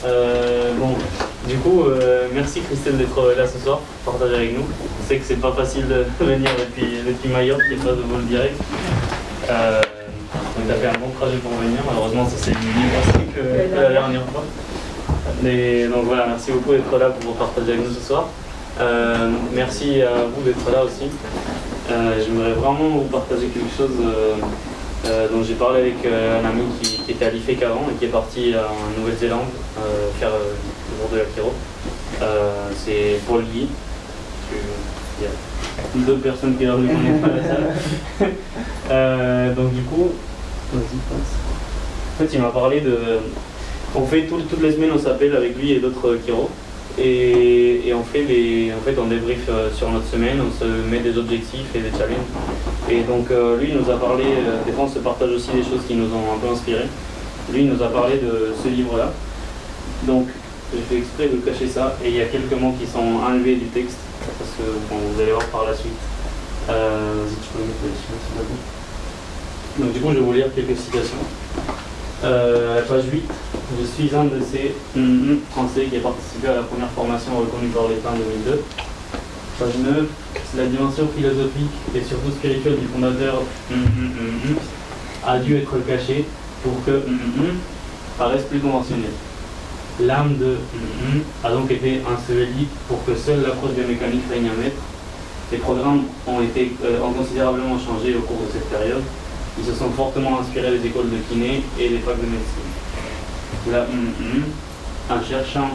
Bon, du coup, merci Christelle d'être là ce soir, partager avec nous. On sait que c'est pas facile de venir depuis Mayotte, il n'y a pas de vol direct. On a fait un bon trajet pour venir, malheureusement ça s'est mieux passé que la dernière fois. Mais, donc voilà, merci beaucoup d'être là pour partager avec nous ce soir. Merci à vous d'être là aussi. J'aimerais vraiment vous partager quelque chose dont j'ai parlé avec un ami qui était à l'IFEC avant et qui est parti en Nouvelle-Zélande faire le jour de l'Akiro. C'est Paul Guy. Il y a d'autres personnes qui ne connaissent pas la salle. Donc du coup, vas-y, passe. En fait, il m'a parlé de... On fait toutes les semaines, on s'appelle avec lui et d'autres Kiro. Et on fait on débrief sur notre semaine, on se met des objectifs et des challenges. Et donc lui il nous a parlé, des fois on se partage aussi des choses qui nous ont un peu inspirés. Lui il nous a parlé de ce livre-là. Donc j'ai fait exprès de cacher ça et il y a quelques mots qui sont enlevés du texte, parce que bon, vous allez voir par la suite. Vas-y, tu peux mettre les chiens s'il te plaît. Donc du coup je vais vous lire quelques citations. Page 8, je suis un de ces Français qui a participé à la première formation reconnue par l'État en 2002. Page 9, la dimension philosophique et surtout spirituelle du fondateur a dû être cachée pour que paraisse plus conventionnel. L'âme de a donc été ensevelie pour que seule l'approche biomécanique règne à maître. Les programmes ont considérablement changé au cours de cette période. Ils se sont fortement inspirés des écoles de kiné et des facs de médecine. Là, en cherchant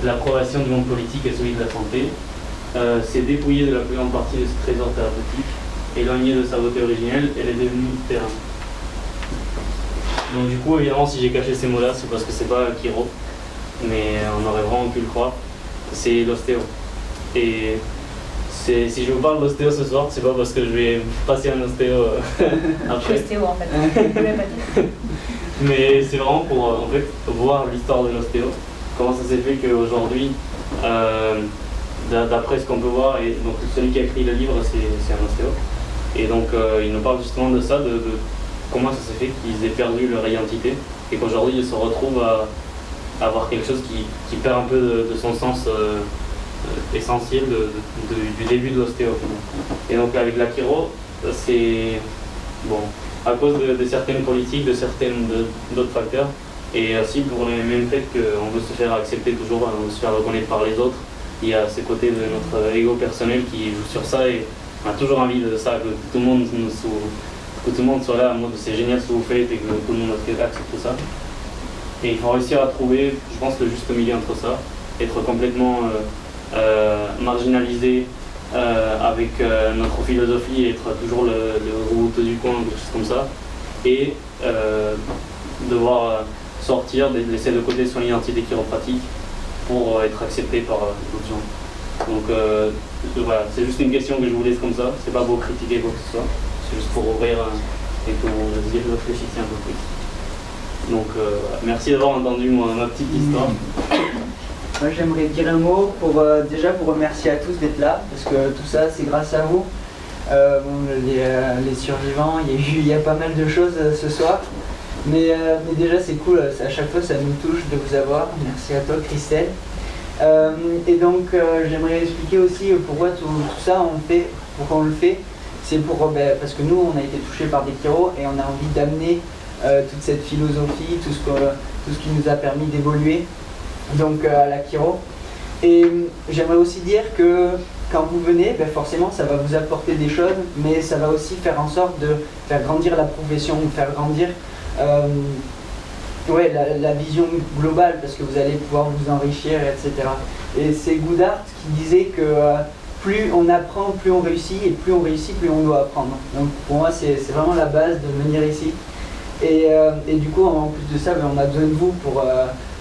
l'approbation du monde politique et celui de la santé, s'est dépouillé de la plus grande partie de ce trésor thérapeutique, éloigné de sa beauté originelle, elle est devenue terrain. Donc du coup, évidemment, si j'ai caché ces mots-là, c'est parce que c'est pas Kiro, mais on aurait vraiment pu le croire, c'est l'ostéo. Et si je vous parle d'ostéo ce soir, c'est pas parce que je vais passer un ostéo après. Je suis ostéo en fait, je voulais pas dire. Mais c'est vraiment pour en fait, voir l'histoire de l'ostéo, comment ça s'est fait qu'aujourd'hui, d'après ce qu'on peut voir, et donc celui qui a écrit le livre c'est un ostéo, et donc il nous parle justement de ça, de comment ça s'est fait qu'ils aient perdu leur identité, et qu'aujourd'hui ils se retrouvent à avoir quelque chose qui perd un peu de son sens essentiel du début de l'ostéo. Et donc avec l'Akiro, c'est bon, à cause de certaines politiques, d'autres facteurs, et aussi pour le même fait qu'on veut se faire accepter toujours, on veut se faire reconnaître par les autres. Il y a ce côté de notre ego personnel qui joue sur ça, et on a toujours envie de ça, que tout le monde soit là en mode c'est génial ce que vous faites et que tout le monde accepte tout ça. Et il faut réussir à trouver, je pense, le juste milieu entre ça, être complètement marginalisé avec notre philosophie, être toujours le route du coin, quelque chose comme ça, et devoir sortir, laisser de côté son identité chiropratique pour être accepté par d'autres gens. Donc voilà, c'est juste une question que je vous laisse comme ça, c'est pas pour critiquer quoi que ce soit, c'est juste pour ouvrir et que vous réfléchissiez un peu plus. Donc merci d'avoir entendu ma petite histoire. Moi j'aimerais dire un mot déjà pour remercier à tous d'être là, parce que tout ça c'est grâce à vous. Les survivants, il y a pas mal de choses ce soir. Mais déjà c'est cool, à chaque fois ça nous touche de vous avoir. Merci à toi Christelle. Et donc j'aimerais expliquer aussi pourquoi tout ça pourquoi on le fait. C'est parce que nous on a été touchés par des chiros et on a envie d'amener toute cette philosophie, tout ce qui nous a permis d'évoluer donc à la chiro. Et j'aimerais aussi dire que quand vous venez, forcément ça va vous apporter des choses, mais ça va aussi faire en sorte de faire grandir la profession, faire grandir la vision globale, parce que vous allez pouvoir vous enrichir, etc. Et c'est Goodhart qui disait que plus on apprend, plus on réussit, et plus on réussit, plus on doit apprendre. Donc pour moi c'est vraiment la base de venir ici. Et du coup en plus de ça, on a besoin de vous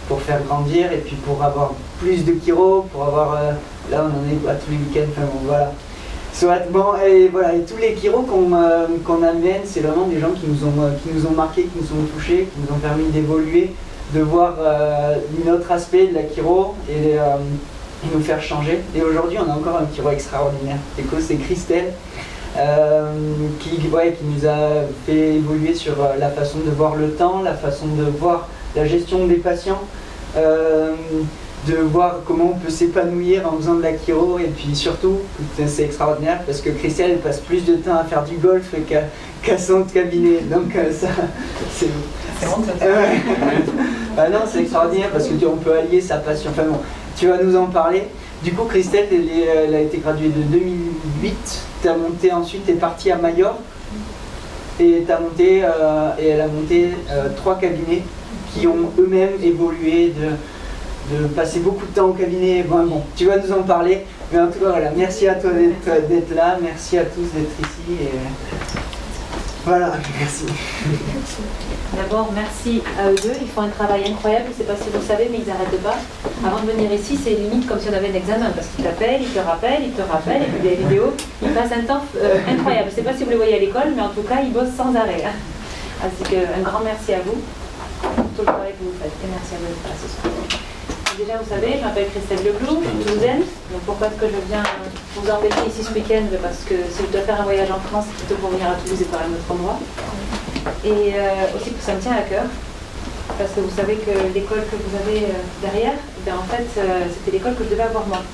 pour faire grandir, et puis pour avoir plus de chiro, pour avoir là on en est à tous les week-ends, enfin bon voilà. Soit bon, et voilà, et tous les chiros qu'on amène, c'est vraiment des gens qui nous ont marqués, qui nous ont touchés, qui nous ont permis d'évoluer, de voir un autre aspect de la chiro et nous faire changer. Et aujourd'hui on a encore un chiro extraordinaire. C'est Christelle qui nous a fait évoluer sur la façon de voir le temps, la façon de voir la gestion des patients, de voir comment on peut s'épanouir en faisant de la chiro, et puis surtout, c'est extraordinaire parce que Christelle passe plus de temps à faire du golf qu'à son cabinet, donc ça, c'est... C'est honteux. Ah non, c'est extraordinaire parce qu'on peut allier sa passion. Enfin bon, tu vas nous en parler. Du coup, Christelle, elle a été graduée de 2008. Tu as monté ensuite, tu es partie à Majorque et elle a monté 3 cabinets qui ont eux-mêmes évolué de passer beaucoup de temps au cabinet. Bon, tu vas nous en parler. Mais en tout cas, voilà, merci à toi d'être là. Merci à tous d'être ici. Et... Voilà, merci. D'abord, merci à eux deux. Ils font un travail incroyable. Je ne sais pas si vous le savez, mais ils n'arrêtent pas. Avant de venir ici, c'est limite comme si on avait un examen. Parce qu'ils t'appellent, ils te rappellent, et puis des vidéos. Ils passent un temps incroyable. Je ne sais pas si vous les voyez à l'école, mais en tout cas, ils bossent sans arrêt. Ainsi qu'un grand merci à vous pour tout le travail que vous faites. Et merci à vous d'être là ce soir. Déjà, vous savez, je m'appelle Christelle Leblou, je suis toulousaine. Donc pourquoi est-ce que je viens vous embêter ici ce week-end? Parce que si je dois faire un voyage en France, c'est plutôt pour venir à Toulouse et pas à un autre endroit. Et aussi que ça me tient à cœur. Parce que vous savez que l'école que vous avez derrière, en fait, c'était l'école que je devais avoir moi.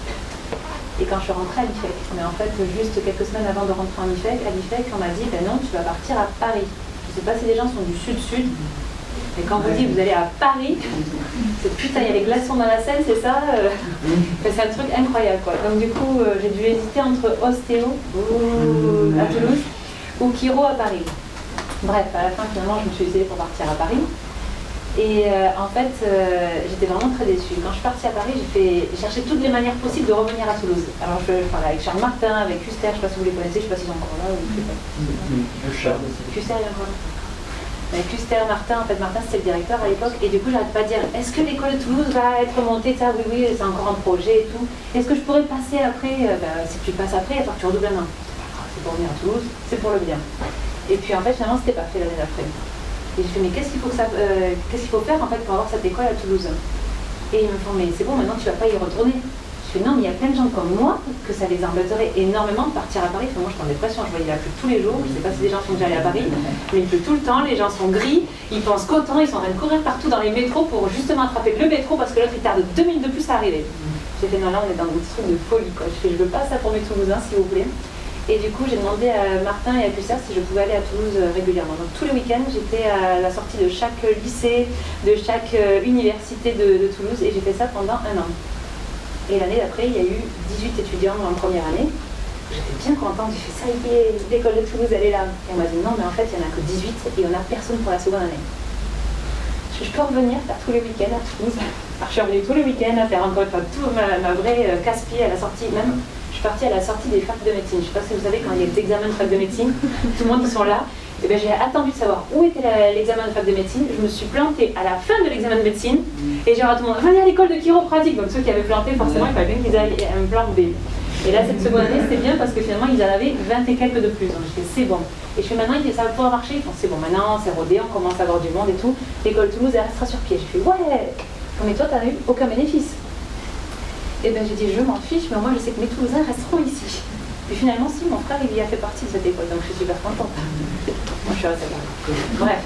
Et quand je suis rentrée à l'IFEC. Mais en fait, juste quelques semaines avant de rentrer à l'IFEC, on m'a dit, ben non, tu vas partir à Paris. Je ne sais pas si les gens sont du sud-sud. Et quand vous dites vous allez à Paris, c'est putain, il y a les glaçons dans la Seine, c'est ça c'est un truc incroyable quoi. Donc du coup, j'ai dû hésiter entre ostéo à Toulouse ou chiro à Paris. Bref, à la fin, finalement, je me suis décidée pour partir à Paris. Et en fait, j'étais vraiment très déçue. Quand je suis partie à Paris, j'ai cherché toutes les manières possibles de revenir à Toulouse. Alors je parlais avec Charles Martin, avec Custer, je ne sais pas si vous les connaissez, je ne sais pas s'ils sont encore là. Custer, il est encore là. Custer, Martin, en fait Martin c'était le directeur à l'époque, et du coup j'arrête pas de dire est-ce que l'école de Toulouse va être montée, ça oui, c'est encore un projet et tout. Est-ce que je pourrais passer après si tu passes après, il faut que tu redoubles un an. C'est pour venir à Toulouse, c'est pour le bien. Et puis en fait finalement c'était pas fait l'année d'après. Et j'ai fait mais qu'est-ce qu'il faut faire en fait pour avoir cette école à Toulouse? Et ils me font mais c'est bon, maintenant tu vas pas y retourner. Je fais non, mais il y a plein de gens comme moi que ça les embêterait énormément de partir à Paris. Enfin, moi je suis en dépression, je voyais la pluie tous les jours. Je ne sais pas si des gens sont déjà allés à Paris, mais il pleut tout le temps, les gens sont gris, ils pensent qu'au temps, ils sont en train de courir partout dans les métros pour justement attraper le métro parce que l'autre il tarde 2 minutes de plus à arriver. J'ai fait non, là on est dans un truc de folie quoi. Je veux pas ça pour mes Toulousains s'il vous plaît. Et du coup j'ai demandé à Martin et à Custer si je pouvais aller à Toulouse régulièrement. Donc tous les week-ends j'étais à la sortie de chaque lycée, de chaque université de Toulouse et j'ai fait ça pendant 1 an. Et l'année d'après, il y a eu 18 étudiants en première année. J'étais bien contente, j'ai fait ça y est, l'école de Toulouse, elle est là. Et on m'a dit non, mais en fait, il n'y en a que 18 et on n'a personne pour la seconde année. Je peux revenir faire tous les week-ends à Toulouse. Alors, je suis revenue tous les week-ends à faire encore une fois tout ma vraie casse-pied à la sortie. Même, je suis partie à la sortie des facs de médecine. Je ne sais pas si vous savez, quand il y a des examens de fac de médecine, tout le monde qui sont là. Et bien, j'ai attendu de savoir où était l'examen de fac de médecine. Je me suis plantée à la fin de l'examen de médecine et j'ai dit à tout le monde venez à l'école de chiropratique. Donc ceux qui avaient planté, forcément, il fallait bien qu'ils aillent un plan B. Et là, cette seconde année, c'était bien parce que finalement, ils en avaient 20 et quelques de plus. Donc je dis c'est bon. Et je fais maintenant, ça va pouvoir marcher. Ils font c'est bon, maintenant c'est rodé, on commence à avoir du monde et tout. L'école Toulouse, elle restera sur pied. Je fais ouais. Mais toi, tu n'as eu aucun bénéfice. Et bien, j'ai dit je m'en fiche, mais moi, je sais que mes Toulousains resteront ici. Et finalement, si, mon frère, il y a fait partie de cette école, donc je suis super contente. Moi, je suis restée là. Bref.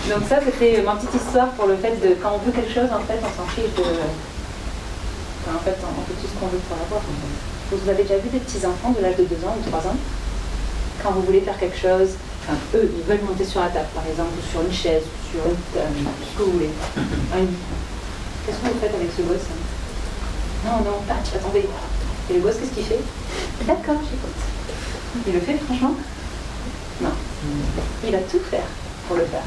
Donc ça, c'était ma petite histoire pour le fait de, quand on veut quelque chose, en fait, on s'en fiche de... Enfin, en fait, on fait tout ce qu'on veut pour l'avoir. Vous avez déjà vu des petits-enfants de l'âge de 2 ans ou 3 ans? Quand vous voulez faire quelque chose, enfin, eux, ils veulent monter sur la table, par exemple, ou sur une chaise, ou sur une table, ce que vous voulez. Qu'est-ce que vous faites avec ce gosse? Non, attendez. Et le gosse, qu'est-ce qu'il fait? D'accord, j'écoute. Il le fait franchement? Non. Il va tout faire pour le faire.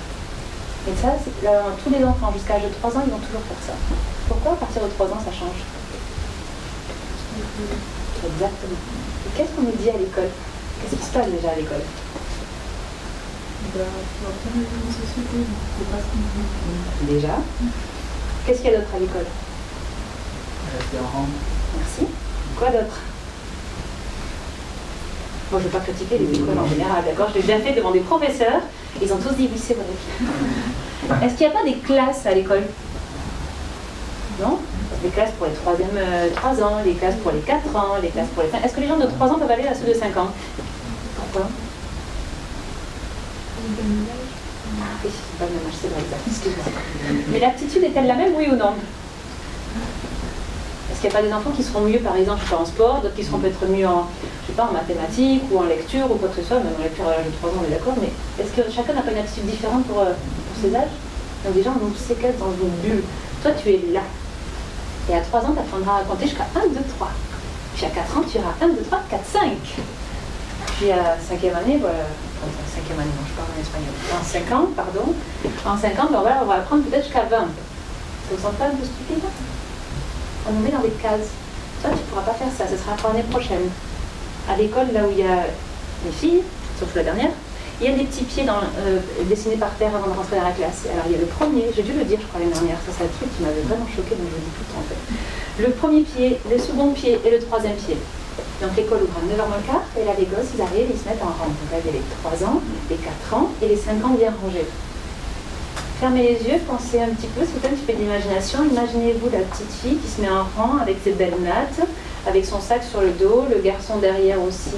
Et ça, c'est tous les enfants jusqu'à l'âge de 3 ans, ils vont toujours faire ça. Pourquoi à partir de 3 ans, ça change? Exactement. Et qu'est-ce qu'on nous dit à l'école? Qu'est-ce qui se passe déjà à l'école? Déjà. Qu'est-ce qu'il y a d'autre à l'école? Merci. Quoi d'autre? Bon, je ne veux pas critiquer les écoles en général, d'accord? Je l'ai bien fait devant des professeurs, ils ont tous dit oui, c'est vrai. Est-ce qu'il n'y a pas des classes à l'école? Non? Des classes pour les 3 ans, les classes pour les 4 ans, les classes pour les 5 ans. Est-ce que les gens de 3 ans peuvent aller à ceux de 5 ans? Pourquoi? oui, c'est pas le même âge, c'est vrai, excuse-moi. Mais l'aptitude est-elle la même, oui ou non? Est-ce qu'il n'y a pas des enfants qui seront mieux, par exemple, en sport, d'autres qui seront peut-être mieux en, je sais pas, en mathématiques ou en lecture ou quoi que ce soit, même en lecture à l'âge de 3 ans, on est d'accord, mais est-ce que chacun n'a pas une attitude différente pour ses âges? Donc déjà, on nous séquestre dans une bulle. Toi, tu es là. Et à 3 ans, tu apprendras à compter jusqu'à 1, 2, 3. Puis à 4 ans, tu iras 1, 2, 3, 4, 5. Puis à 5e année, voilà, 5e année, non, je parle en espagnol. En 5 ans, pardon. En 5 ans, ben voilà, on va apprendre peut-être jusqu'à 20. Ça vous semble pas un peu stupide, là? On nous met dans des cases. Toi, tu ne pourras pas faire ça, ce sera pour l'année prochaine. À l'école, là où il y a les filles, sauf la dernière, il y a des petits pieds dessinés par terre avant de rentrer dans la classe. Alors, il y a le premier, j'ai dû le dire, je crois, l'année dernière, ça c'est un truc qui m'avait vraiment choqué, donc je le dis tout le temps en fait. Le premier pied, le second pied et le troisième pied. Donc, l'école ouvre à 9h moins le quart, et là, les gosses, ils arrivent, ils se mettent en rang. Donc, là, il y a les 3 ans, les 4 ans et les 5 ans bien rangés. Fermez les yeux, pensez un petit peu, si vous faites un petit peu d'imagination, imaginez-vous la petite fille qui se met en rang avec ses belles nattes, avec son sac sur le dos, le garçon derrière aussi.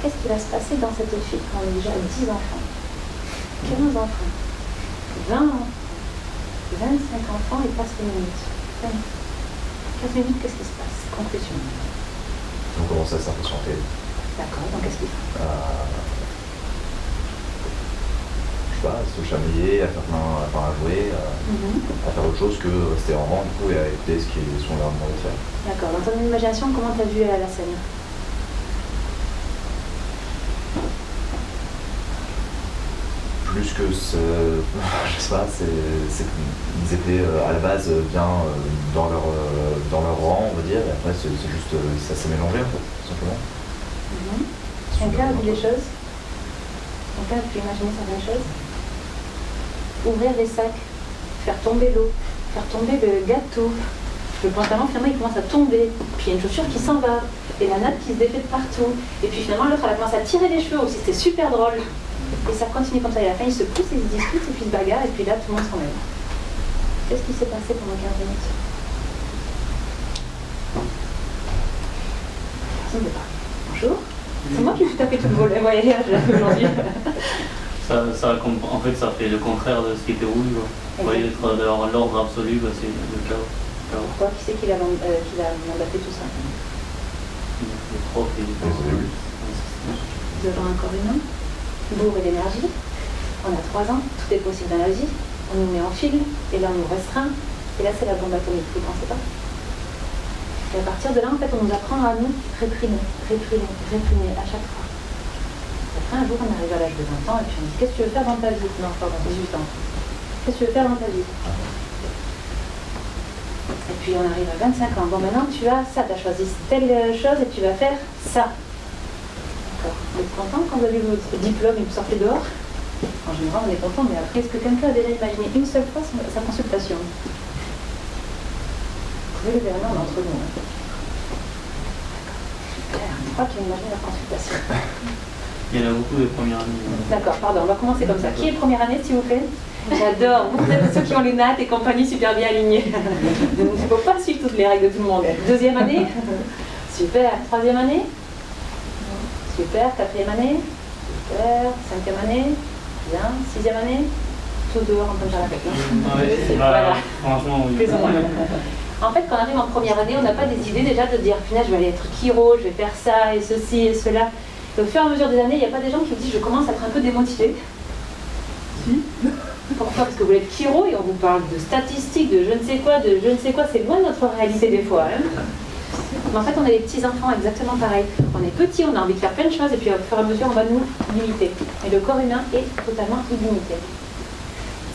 Qu'est-ce qui va se passer dans cette fille quand on est déjà 10 enfants, 15 enfants, 20 enfants, 25 enfants et passe les minutes. 15 minutes, qu'est-ce qui se passe? Conclusion. On commence à s'impatienter. D'accord, donc qu'est-ce qu'il faut? Je sais pas, à se chamailler, à faire à jouer, à faire autre chose que rester en rang du coup et à écouter ce qu'ils sont là en train de faire. D'accord, dans ton imagination, comment tu as vu la scène? Plus que ce, je sais pas, ils étaient à la base bien dans leur rang, on va dire, et après c'est juste, ça s'est mélangé en fait, tout simplement. Quelqu'un a vu les choses? Quelqu'un a pu imaginer certaines choses? Ouvrir les sacs, faire tomber l'eau, faire tomber le gâteau. Le pantalon, finalement, il commence à tomber. Puis il y a une chaussure qui s'en va. Et la natte qui se défait de partout. Et puis finalement, l'autre, elle a commencé à tirer les cheveux aussi. C'était super drôle. Et ça continue comme ça. Et à la fin, ils se poussent, ils se discutent, et puis ils se bagarrent. Et puis là, tout le monde s'en mêle. Qu'est-ce qui s'est passé pendant 15 minutes? Personne ne veut pas. Bonjour. C'est moi qui me suis tapé tout le voyage aujourd'hui. En fait, ça fait le contraire de ce qui était voulu. Vous voyez, être dans l'ordre absolu, c'est le chaos. Pourquoi? Qui c'est qui l'a mandaté tout ça? Les profs et les adultes. Devant un corps humain, bourre et l'énergie. On a 3 ans, tout est possible dans la vie. On nous met en fil, et là on nous restreint. Et là c'est la bombe atomique, vous ne pensez pas? Et à partir de là, en fait, on nous apprend à nous réprimer à chaque fois. Après, un jour, on arrive à l'âge de 20 ans et puis on dit: qu'est-ce que tu veux faire dans ta vie? Non, pardon, 18 ans. Qu'est-ce que tu veux faire dans ta vie? Et puis on arrive à 25 ans. Bon, maintenant, tu as ça, tu as choisi telle chose et tu vas faire ça. D'accord. Vous êtes content quand vous avez votre diplôme et vous sortez dehors? En général, on est content, mais après, est-ce que quelqu'un a déjà imaginé une seule fois sa consultation? Vous pouvez lever la main entre nous. Super. Je crois qu'il imagine la consultation. Il y en a beaucoup de premières années. D'accord, pardon, on va commencer comme ça. Qui est première année, s'il vous plaît? J'adore. Vous êtes ceux qui ont les nattes et compagnie super bien alignées. Donc, il ne faut pas suivre toutes les règles de tout le monde. 2e année? Super. 3e année? Super. 4e année? Super. 5e année? Bien. 6e année? Tout dehors en train de faire la fête. Voilà. Franchement, oui. En fait, quand on arrive en première année, on n'a pas des idées déjà de dire: punaise, je vais aller être chiro, je vais faire ça et ceci et cela. Et au fur et à mesure des années, il n'y a pas des gens qui vous disent: je commence à être un peu démotivé. Pourquoi? Parce que vous êtes chiro et on vous parle de statistiques, de je ne sais quoi, c'est loin de notre réalité des fois. Mais en fait, on a des petits-enfants exactement pareil. On est petits, on a envie de faire plein de choses et puis au fur et à mesure, on va nous limiter. Et le corps humain est totalement illimité.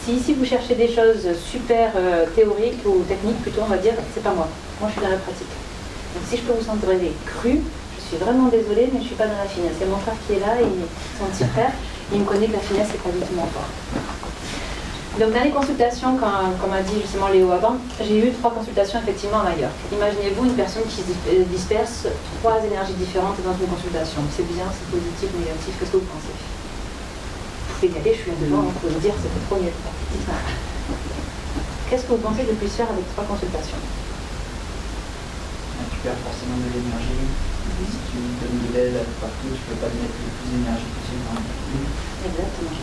Si ici vous cherchez des choses super théoriques ou techniques, plutôt on va dire: c'est pas moi. Moi, je suis dans la pratique. Donc si je peux vous sentir cru, je suis vraiment désolée, mais je ne suis pas dans la finesse. C'est mon frère qui est là, son petit frère, il me connaît que la finesse, c'est pas du tout mon fort. Donc dans les consultations, comme a dit justement Léo avant, j'ai eu 3 consultations effectivement en Majorque. Imaginez-vous une personne qui disperse 3 énergies différentes dans une consultation. C'est bien, c'est positif, négatif, qu'est-ce que vous pensez? Vous pouvez y aller, je suis là devant, on peut vous dire c'était trop nul. Qu'est-ce que vous pensez que je puisse faire avec 3 consultations? Tu perds forcément de l'énergie. Si tu donnes de l'aide partout, tu ne peux pas te mettre le plus d'énergie possible. Exactement.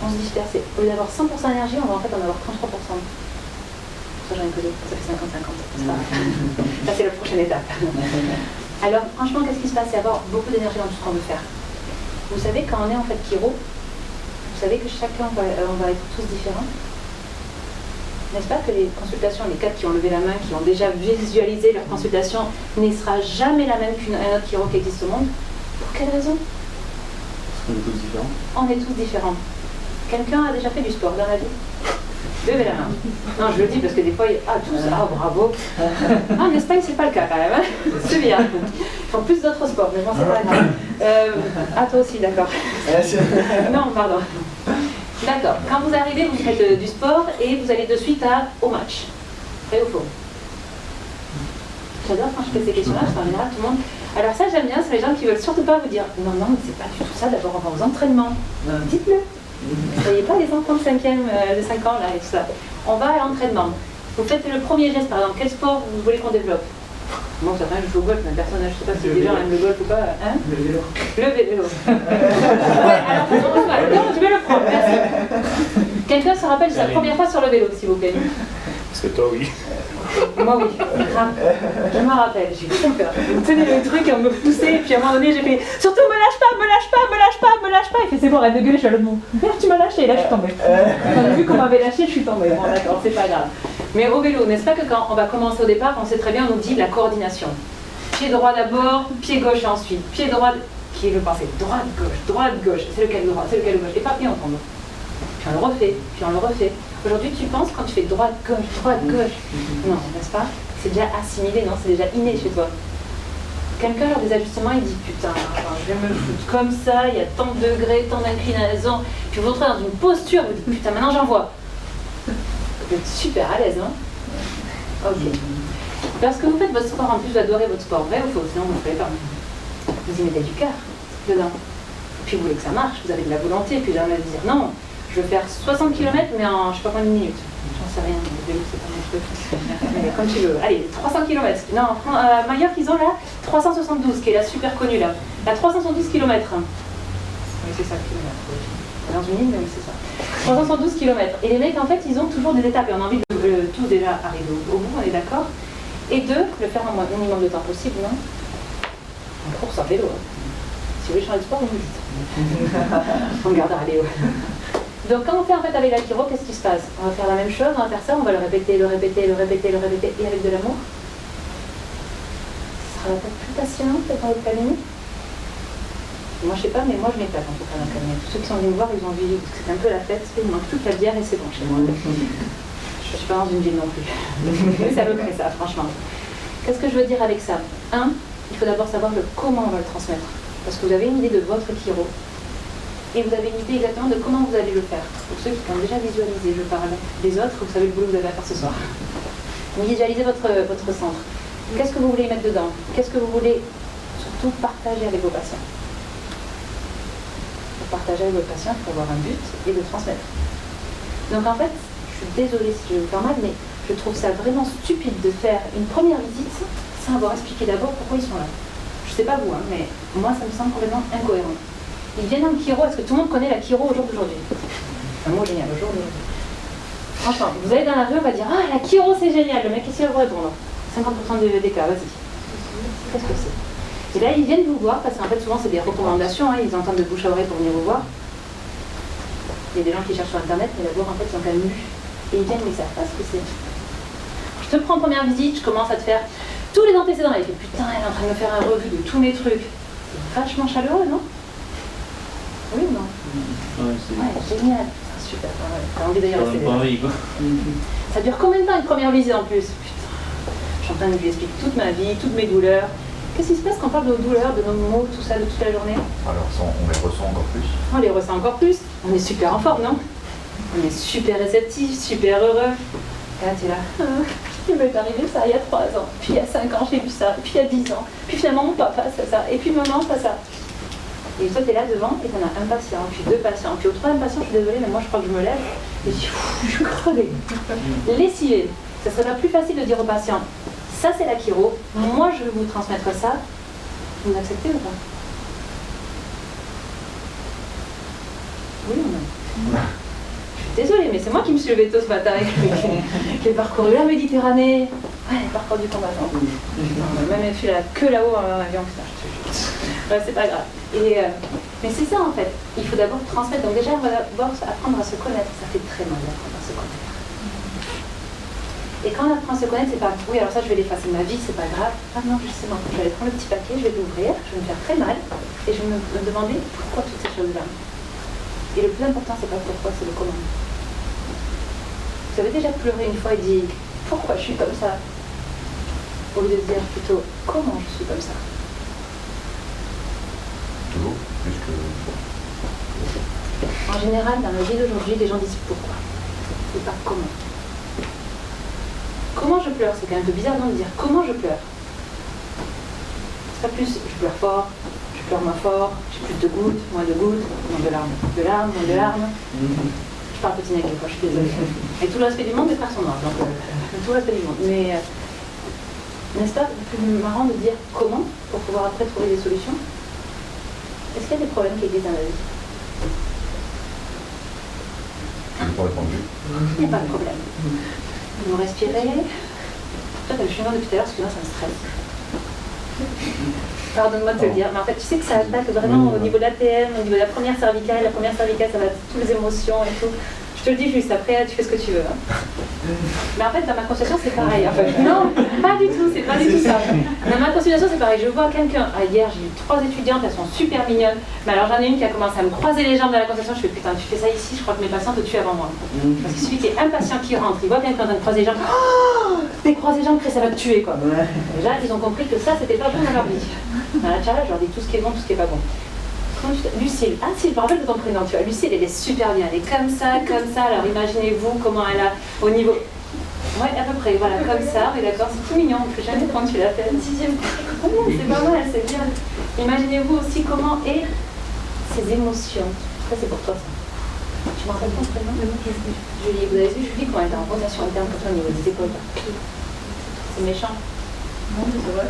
on se disperse. Au lieu d'avoir 100% d'énergie, on va en fait en avoir 33%. Ça, j'en ai que deux, ça fait 50-50. C'est pas grave. Ça, c'est la prochaine étape. Alors, franchement, qu'est-ce qui se passe? C'est avoir beaucoup d'énergie dans tout ce qu'on veut faire. Vous savez, quand on est en fait chiro, vous savez que chacun on va être tous différents. N'est-ce pas que les consultations, les 4 qui ont levé la main, qui ont déjà visualisé leur consultation, ne sera jamais la même qu'un autre chiro qui existe au monde? Pour quelle raison? Parce qu'on est tous différents. On est tous différents. Quelqu'un a déjà fait du sport dans la vie? Levez la main. Non, je le dis parce que des fois, tous, bravo. En Espagne, c'est pas le cas quand même. Hein, c'est bien. Ils font plus d'autres sports, mais bon, c'est pas grave. Toi aussi, d'accord. Non, pardon. D'accord. Quand vous arrivez, vous faites du sport et vous allez de suite au match. Vrai ou faux? J'adore quand je fais ces questions-là, en général, tout le monde. Alors ça, j'aime bien, c'est les gens qui veulent surtout pas vous dire non, mais c'est pas du tout ça, d'abord on va aux entraînements. Dites-le. Vous ne voyez pas les enfants de 5 ans là et tout ça. On va à l'entraînement. Vous faites le premier geste, par exemple, quel sport vous voulez qu'on développe? Moi, certains joue au golf, mais personne, je ne sais pas si les gens aiment le golf ou pas. Hein? Le vélo. Le vélo. Ouais, alors, non, je vais le prendre, merci. Quelqu'un se rappelle de sa première fois sur le vélo, s'il vous plaît? Parce que toi, oui. Moi, oui. Je me rappelle, j'ai trop peur. Vous tenez le truc, on me poussait, et puis à un moment donné, j'ai fait surtout me lâche pas, me lâche pas, me lâche pas, me lâche pas. Il fait c'est bon, arrête de gueuler, je suis à l'autre bout. Merde, tu m'as lâché, et là je suis tombée. Quand j'ai vu qu'on m'avait lâché, je suis tombée. Bon, d'accord, c'est pas grave. Mais au vélo, n'est-ce pas que quand on va commencer au départ, on sait très bien, on nous dit la coordination. Pied droit d'abord, pied gauche ensuite. Pied droit, qui est le passé? Droite, gauche. C'est lequel droit, c'est lequel gauche. Et pas puis on tombe. Puis on le refait, puis on le refait. Aujourd'hui, tu penses quand tu fais droite, gauche. Non, n'est-ce pas? C'est déjà assimilé, non? C'est déjà inné chez toi. Quelqu'un, lors des ajustements, il dit putain, je vais me foutre comme ça, il y a tant de degrés, tant d'inclinaison. Puis vous entrez dans une posture, vous dites putain, maintenant j'en vois. Vous êtes super à l'aise, non? Ok. Parce que vous faites votre sport, en plus vous adorez votre sport, vrai ou faux? Sinon vous ne le faites pas. Vous y mettez du cœur dedans. Puis vous voulez que ça marche, vous avez de la volonté, puis vous allez dire non. Je veux faire 60 km, mais en je sais pas combien de minutes. J'en sais rien, le vélo, c'est pas mon truc. Mais comme tu veux. Allez, 300 km. Non, Mallorca, ils ont là 372, qui est la super connue là. La 372 km. Oui, c'est ça, kilomètre. Dans une ligne, oui, c'est ça. 372 km. Et les mecs, en fait, ils ont toujours des étapes. Et on a envie de tous déjà arriver au bout, on est d'accord. Et deux, le faire en minimum de temps possible, non? En course, en vélo. Hein. Si vous voulez changer de sport, vous me dites. On gardera Léo. Donc quand on fait en fait avec la chiro, qu'est-ce qui se passe? On va faire la même chose, on va faire ça, on va le répéter, et avec de l'amour. Ça sera peut-être plus patient, peut-être avec cabinet. Moi je sais pas, mais moi je m'éclate en tout cas dans le cabinet. Tous ceux qui sont venus me voir, ils ont vu que c'était un peu la fête, il manque toute la bière et c'est bon chez moi. Je suis pas dans une ville non plus. Mais ça me crée ça, franchement. Qu'est-ce que je veux dire avec ça? Il faut d'abord savoir comment on va le transmettre. Parce que vous avez une idée de votre chiro. Et vous avez une idée exactement de comment vous allez le faire. Pour ceux qui ont déjà visualisé, je parle des autres, vous savez le boulot que vous avez à faire ce soir. Visualisez votre centre. Qu'est-ce que vous voulez mettre dedans? Qu'est-ce que vous voulez surtout partager avec vos patients? Pour partager avec vos patients, il faut avoir un but et le transmettre. Donc en fait, je suis désolée si je vous fais mal, mais je trouve ça vraiment stupide de faire une première visite sans avoir expliqué d'abord pourquoi ils sont là. Je sais pas vous, hein, mais moi ça me semble complètement incohérent. Ils viennent en chiro, est-ce que tout le monde connaît la chiro au jour d'aujourd'hui? Un mot génial, au jour d'aujourd'hui. Franchement, vous allez dans la rue, on va dire ah la chiro c'est génial, le mec qu'est-ce qu'il va vous répondre? 50% des cas, vas-y. Qu'est-ce que c'est? Et là ils viennent vous voir, parce qu'en fait souvent c'est des recommandations, hein, ils entendent de bouche à oreille pour venir vous voir. Il y a des gens qui cherchent sur internet, mais d'abord en fait ils ont quand même lu. Et ils viennent, mais ils savent pas ce que c'est. Je te prends en première visite, je commence à te faire tous les antécédents. Il fait putain, elle est en train de me faire un revue de tous mes trucs. C'est vachement chaleureux, non? Oui ou non? Ouais, c'est génial. C'est super. T'as envie d'ailleurs rester là. Oui, quoi. Ça dure combien de temps une première visite en plus? Putain, je suis en train de lui expliquer toute ma vie, toutes mes douleurs. Qu'est-ce qui se passe quand on parle de nos douleurs, de nos maux, tout ça, de toute la journée? Alors ça, on les ressent encore plus. On les ressent encore plus. On est super en forme, non? On est super réceptif, super heureux. Et là, tu es là. Il m'est arrivé ça il y a 3 ans. Puis il y a 5 ans, j'ai vu ça. Puis il y a 10 ans. Puis finalement, mon papa, c'est ça. Et puis maman, c'est ça. Et toi, tu es là devant et tu en as un patient, puis 2 patients. Puis au 3e patient, je suis désolée, mais moi, je crois que je me lève et je dis, je suis crevée. Lessivé. Ça serait pas plus facile de dire au patient, ça c'est la chiro, moi je vais vous transmettre ça. Vous acceptez ou pas? Oui ou non? Je suis désolée, mais c'est moi qui me suis levée tôt ce matin et qui ai parcouru la Méditerranée. Ouais, le parcours du combattant. On a même fait la queue là-haut en avion, putain, je te jure. Ouais, c'est pas grave. Mais c'est ça en fait. Il faut d'abord transmettre. Donc déjà, on va d'abord apprendre à se connaître. Ça fait très mal d'apprendre à se connaître. Et quand on apprend à se connaître, c'est pas oui, alors ça je vais l'effacer de ma vie, c'est pas grave. Ah non, justement, je vais aller prendre le petit papier, je vais l'ouvrir, je vais me faire très mal et je vais me demander pourquoi toutes ces choses-là. Et le plus important, c'est pas pourquoi, c'est le comment. Vous avez déjà pleuré une fois et dit pourquoi je suis comme ça, au lieu de dire plutôt comment je suis comme ça. Toujours plus que. En général, dans la vie d'aujourd'hui, les gens disent pourquoi, et pas comment. Comment je pleure, c'est quand même un peu bizarre non, de dire comment je pleure. C'est pas plus je pleure fort, je pleure moins fort, j'ai plus de gouttes, moins de gouttes, moins de larmes, de larmes, moins de larmes. Je parle petit nègre des fois, je suis désolée. Et tout le respect du monde de faire son âge, donc tout le respect du monde. Mais n'est-ce pas plus marrant de dire comment pour pouvoir après trouver des solutions? Est-ce qu'il y a des problèmes qui existent dans la vie? Je n'ai pas répondu. Il n'y a pas de problème. Vous respirez. Toi, je suis loin depuis tout à l'heure parce que moi, ça me stresse. Pardonne-moi de te le dire, mais en fait, tu sais que ça attaque vraiment au niveau de l'ATM, au niveau de la première cervicale. La première cervicale, ça va toutes les émotions et tout. Je te le dis juste après, tu fais ce que tu veux. Hein. Mais en fait, dans ma consultation, c'est pareil. En fait. Non, pas du tout, c'est pas du tout ça. Dans ma consultation, c'est pareil. Je vois quelqu'un. Ah, hier, j'ai eu 3 étudiantes, elles sont super mignonnes. Mais alors, j'en ai une qui a commencé à me croiser les jambes dans la consultation. Je fais putain, tu fais ça ici, je crois que mes patients te tuent avant moi. Parce qu'il suffit qu'il y ait un patient qui rentre, il voit quelqu'un en train de croiser les jambes. Oh, des croisés les jambes, ça va te tuer quoi. Déjà, ils ont compris que ça, c'était pas bon dans leur vie. Dans la challenge, je leur dis tout ce qui est bon, tout ce qui est pas bon. Lucille, ah si, je me rappelle de ton prénom, tu vois, Lucille, elle est super bien, elle est comme ça, alors imaginez-vous comment elle a au niveau... Ouais, à peu près, voilà, comme ça, mais d'accord, c'est tout mignon, on ne peut jamais prendre, tu l'appelles. C'est pas mal, c'est bien. Imaginez-vous aussi comment est ses émotions. Ça, c'est pour toi, ça. Tu me rappelles ton prénom? Julie, vous avez vu Julie quand elle était en rotation interne comme ça au niveau des épaules? C'est méchant. Non, c'est vrai.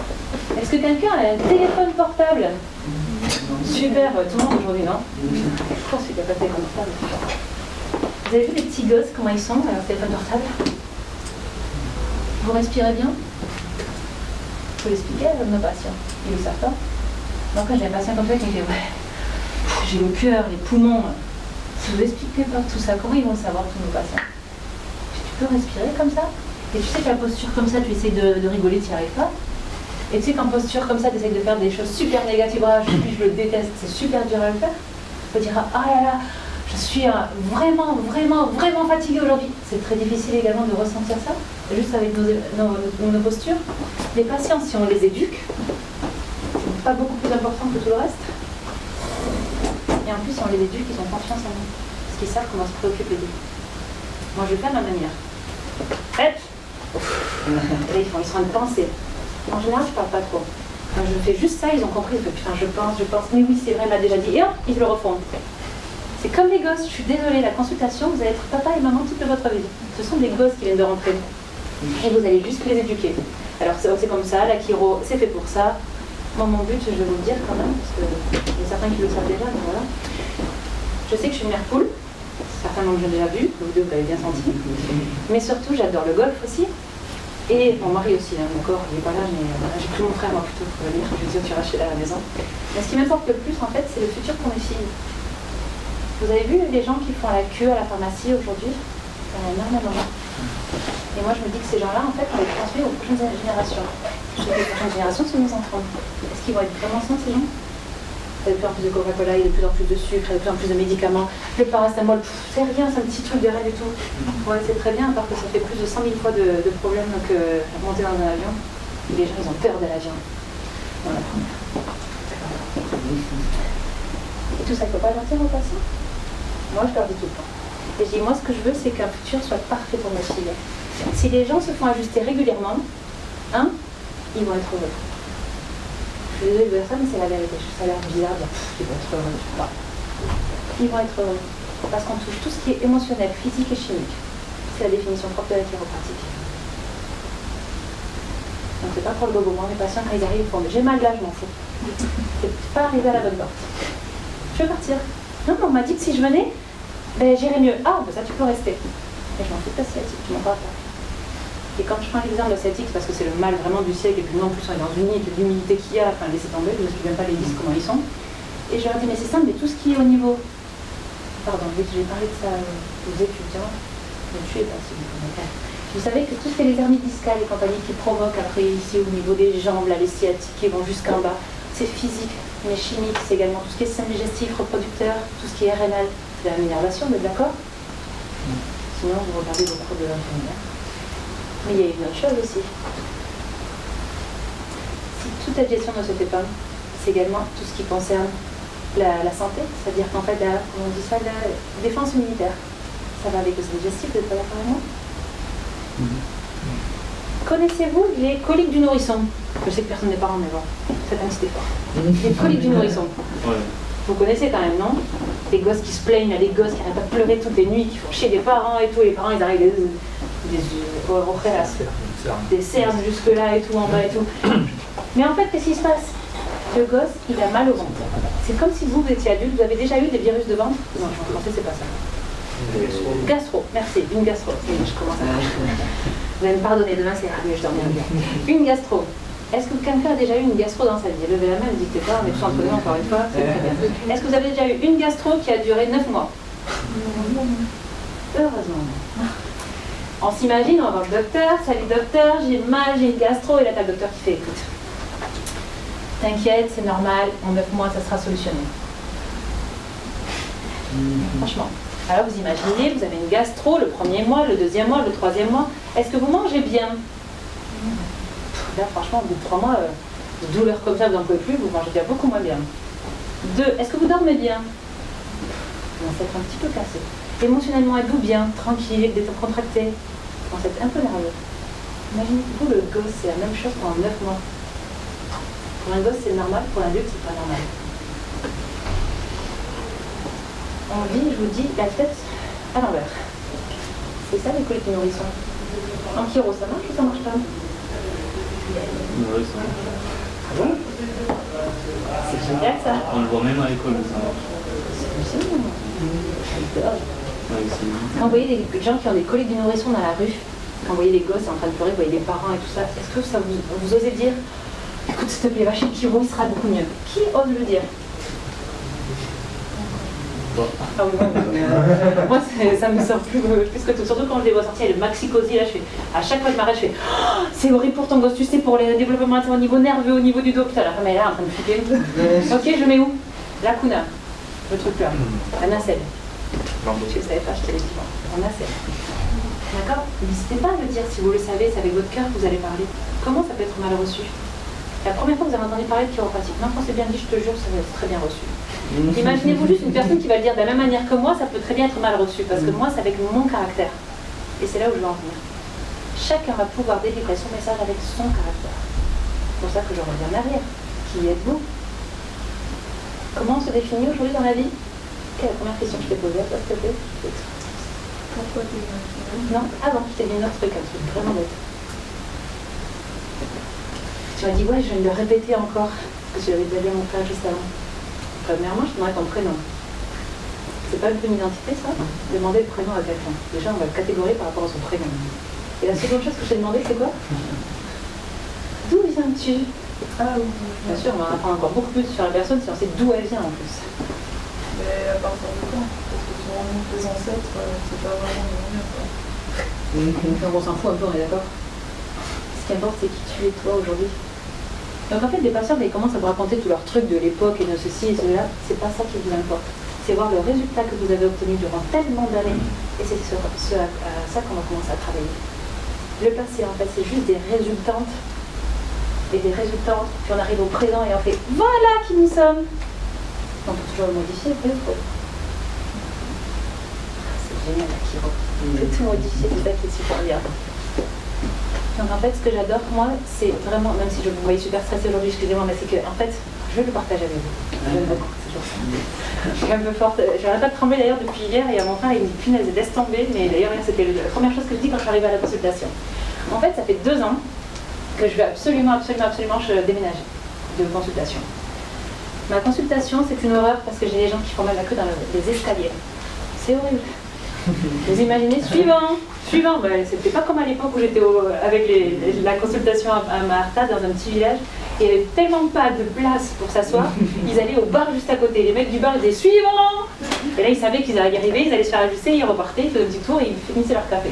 Est-ce que quelqu'un a un téléphone portable? Super, tout le monde aujourd'hui, non? Je pense qu'il n'y a pas de téléphone portable. Vous avez vu les petits gosses, comment ils sont, leur téléphone portable? Vous respirez bien? Il faut l'expliquer à nos patients. Ils le savent pas. Donc quand j'ai un patient comme ça qui me dit ouais, j'ai le cœur, les poumons. Si vous expliquez pas tout ça, comment ils vont le savoir tous nos patients? Tu peux respirer comme ça? Et tu sais que la posture comme ça, tu essaies de rigoler, tu n'y arrives pas. Et tu sais qu'en posture comme ça, tu essaies de faire des choses super négatives. Ah, je le déteste, c'est super dur à le faire. Tu peux dire ah là là, je suis vraiment fatiguée aujourd'hui. C'est très difficile également de ressentir ça, juste avec nos postures. Les patients, si on les éduque, c'est pas beaucoup plus important que tout le reste. Et en plus, si on les éduque, ils ont confiance en nous. Parce qu'ils savent comment se préoccuper d'eux. Moi, je fais à ma manière. Hop. Et là, ils sont en train de penser. En général, je parle pas trop. Quand je fais juste ça, ils ont compris. Putain, je pense. Mais oui, c'est vrai, elle m'a déjà dit. Et hop, ils le refont. C'est comme les gosses. Je suis désolée, la consultation, vous allez être papa et maman toute votre vie. Ce sont des gosses qui viennent de rentrer. Et vous allez juste les éduquer. Alors, c'est comme ça, la chiro, c'est fait pour ça. Moi, mon but, je vais vous le dire quand même, parce qu'il y a certains qui le savent déjà, mais voilà. Je sais que je suis une mère poule. Certains l'ont déjà vu, vous deux, vous l'avez bien senti. Mais surtout, j'adore le golf aussi. Et mon mari aussi, hein, mon corps, il n'est pas là, mais j'ai pris mon frère, moi, plutôt, pour venir. Je lui dis, tu rachètes à la maison. Mais ce qui m'importe le plus, en fait, c'est le futur pour mes filles. Vous avez vu les gens qui font la queue à la pharmacie aujourd'hui? Il y en a énormément. Et moi, je me dis que ces gens-là, en fait, on les transmet aux prochaines générations. Les prochaines générations sont nos enfants. Est-ce qu'ils vont être vraiment sains, ces gens? Il y a de plus en plus de Coca-Cola, il y a de plus en plus de sucre, il y a de plus en plus de médicaments. Le paracétamol, c'est rien, c'est un petit truc de rien du tout. Ouais, c'est très bien, à part que ça fait plus de 100 000 fois de problèmes que monter dans un avion. Et les gens, ils ont peur de l'avion. Voilà. Et tout ça, il ne faut pas leur dire aux patients. Moi, je leur dis tout le temps. Et je dis, moi, ce que je veux, c'est qu'un futur soit parfait pour mes filles. Si les gens se font ajuster régulièrement, ils vont être heureux. Je suis désolée de dire ça, mais c'est la vérité. Ça a l'air bizarre, ils vont être heureux. Enfin, ils vont être heureux. Parce qu'on touche tout ce qui est émotionnel, physique et chimique. C'est la définition propre de la chiropratique. Donc c'est pas pour le bobo. Moi, mes patients, quand ils arrivent, ils font j'ai mal là, je m'en fous. C'est pas arrivé à la bonne porte. Je veux partir. Non, on m'a dit que si je venais, Ben, j'irai mieux. Ah, ben ça, tu peux rester. Et je m'en fous de ta sciatique, tu m'en parles pas. Et quand je prends l'exemple de la sciatique, parce que c'est le mal vraiment du siècle, et puis nous en plus on est dans une nuit avec l'humidité qu'il y a, enfin laissez tomber, je ne me souviens pas les disques comment ils sont. Et je leur dis, mais c'est simple, mais tout ce qui est au niveau. Pardon, dès que j'ai parlé de ça aux étudiants, ne me tuez pas si vous connaissez. Vous savez que tout ce qui est les hernies discales et compagnie qui provoquent après ici au niveau des jambes, là, les sciatiques qui vont jusqu'en bas, c'est physique, mais chimique, c'est également tout ce qui est système digestif, reproducteur, tout ce qui est RNL, c'est la innervation, vous êtes d'accord? Sinon, vous regardez vos cours de l'infirmière. Mais il y a une autre chose aussi. Si toute la gestion ne se fait pas, c'est également tout ce qui concerne la santé, c'est-à-dire qu'en fait, on dit ça, la défense immunitaire. Ça va avec le système digestif, vous êtes pas d'accord avec moi? Connaissez-vous les coliques du nourrisson? Je sais que personne n'est parent, mais bon, faites un petit effort. Les coliques du nourrisson. Ouais. Vous connaissez quand même, non? Les gosses qui se plaignent, là, les gosses qui n'arrêtent pas de pleurer toutes les nuits, qui font chier les parents et tout. Les parents, ils arrivent des cernes jusque-là et tout, en bas et tout. Mais en fait, qu'est-ce qui se passe? Le gosse, il a mal au ventre. C'est comme si vous étiez adulte, vous avez déjà eu des virus de ventre? Non, en français, c'est pas ça. Gastro, merci, une gastro. Je commence à marcher. Vous allez me pardonner, demain c'est rare, mais je dormirai bien. Une gastro. Est-ce que quelqu'un a déjà eu une gastro dans sa vie? Levez la main, ne dites pas, mais tout entre nous encore une fois, c'est très bien. Est-ce que vous avez déjà eu une gastro qui a duré 9 mois? Heureusement. On s'imagine, on va voir le docteur, salut docteur, j'ai mal, j'ai une gastro, et là t'as le docteur qui fait, écoute, t'inquiète, c'est normal, en 9 mois ça sera solutionné. Franchement. Alors vous imaginez, vous avez une gastro le premier mois, le deuxième mois, le troisième mois. Est-ce que vous mangez bien? Là franchement, au bout de 3 mois, de douleurs comme ça, vous n'en pouvez plus, vous mangez déjà beaucoup moins bien. 2. Est-ce que vous dormez bien? Vous commencez à être un petit peu cassé. Émotionnellement, êtes-vous bien, tranquille, décontracté? Vous commencez à être un peu nerveux. Imaginez-vous, le gosse, c'est la même chose pendant 9 mois. Pour un gosse, c'est normal, pour l'adulte, c'est pas normal. On vit, je vous dis, la tête à l'envers. C'est ça les coliques du nourrisson. En chiro, ça marche ou ça marche pas? Ouais, ça marche. Ah bon? C'est génial ça. On le voit même à l'école, ça marche. C'est génial. J'adore. Ouais, Quand vous voyez des gens qui ont des coliques du nourrisson dans la rue, quand vous voyez les gosses en train de pleurer, vous voyez les parents et tout ça, est-ce que ça vous osez dire, écoute s'il te plaît, va chez le chiro, il sera beaucoup mieux? Qui ose le dire? Ah oui, moi ça me sort plus que tout, surtout quand je les vois sortir, le maxi-cosy, là je fais, à chaque fois que je m'arrête, je fais, oh, c'est horrible pour ton gosse, tu sais, pour les développements au niveau nerveux, au niveau du dos, putain, la femme elle est là en train de flipper. Ok, je mets où? La kuna, le truc là, la nacelle. Je ne savais pas, je te l'ai dit, la nacelle. D'accord? N'hésitez pas à me dire, si vous le savez, c'est avec votre cœur que vous allez parler. Comment ça peut être mal reçu? La première fois que vous avez entendu parler de chiropratique, non, quand c'est bien dit, je te jure, ça va être très bien reçu. Imaginez-vous juste une personne qui va le dire de la même manière que moi, ça peut très bien être mal reçu, parce que moi, c'est avec mon caractère. Et c'est là où je veux en venir. Chacun va pouvoir délivrer son message avec son caractère. C'est pour ça que je reviens en arrière. Qui êtes-vous? Comment on se définit aujourd'hui dans la vie? Quelle est la première question que je t'ai posée à toi, s'il te plaît? Pourquoi tu es Non, avant, je t'ai dit un autre truc, un truc vraiment bête. Tu m'as dit, ouais, je viens de le répéter encore, parce que j'avais déjà dit à mon frère juste avant. Premièrement, je te demanderais ton prénom. C'est pas une identité, ça? Demander le prénom à quelqu'un. Déjà, on va le catégoriser par rapport à son prénom. Et la seconde chose que je t'ai demandé, c'est quoi? D'où viens-tu? Ah oui. Bien sûr, on va en apprendre encore beaucoup plus sur la personne si on sait d'où elle vient en plus. Mais à partir de quand? Parce que si on remonte tes ancêtres, c'est pas vraiment le mieux, quoi. Donc on s'en fout un peu, on est d'accord? Ce qui importe, c'est qui tu es toi aujourd'hui. Donc en fait, les patients, ils commencent à vous raconter tous leurs trucs de l'époque et de ceci et cela. C'est pas ça qui vous importe. C'est voir le résultat que vous avez obtenu durant tellement d'années. Et c'est à ça qu'on va commencer à travailler. Le passé, en fait, c'est juste des résultantes. Et des résultantes. Puis on arrive au présent et on fait voilà qui nous sommes. On peut toujours le modifier, vrai ou faux? C'est génial la chiro. On peut tout modifier, c'est ça qui est super bien. Donc en fait, ce que j'adore moi, c'est vraiment, même si je vous voyais super stressée aujourd'hui, excusez-moi, mais c'est que en fait, je veux le partager avec vous. J'aime beaucoup, c'est toujours ça. Je suis un peu forte. J'arrête pas de trembler d'ailleurs depuis hier et à mon frère il me dit punaise, laisse tomber, mais d'ailleurs c'était la première chose que je dis quand je suis arrivée à la consultation. En fait, ça fait 2 ans que je vais absolument déménager de consultation. Ma consultation, c'est une horreur parce que j'ai des gens qui font mal la queue dans les escaliers. C'est horrible. Vous imaginez, suivant. Ben, c'était pas comme à l'époque où j'étais avec la consultation à Martha dans un petit village. Il n'y avait tellement pas de place pour s'asseoir, ils allaient au bar juste à côté. Les mecs du bar disaient suivant. Et là ils savaient qu'ils allaient y arriver, ils allaient se faire ajuster, ils repartaient, ils faisaient un petit tour et ils finissaient leur café.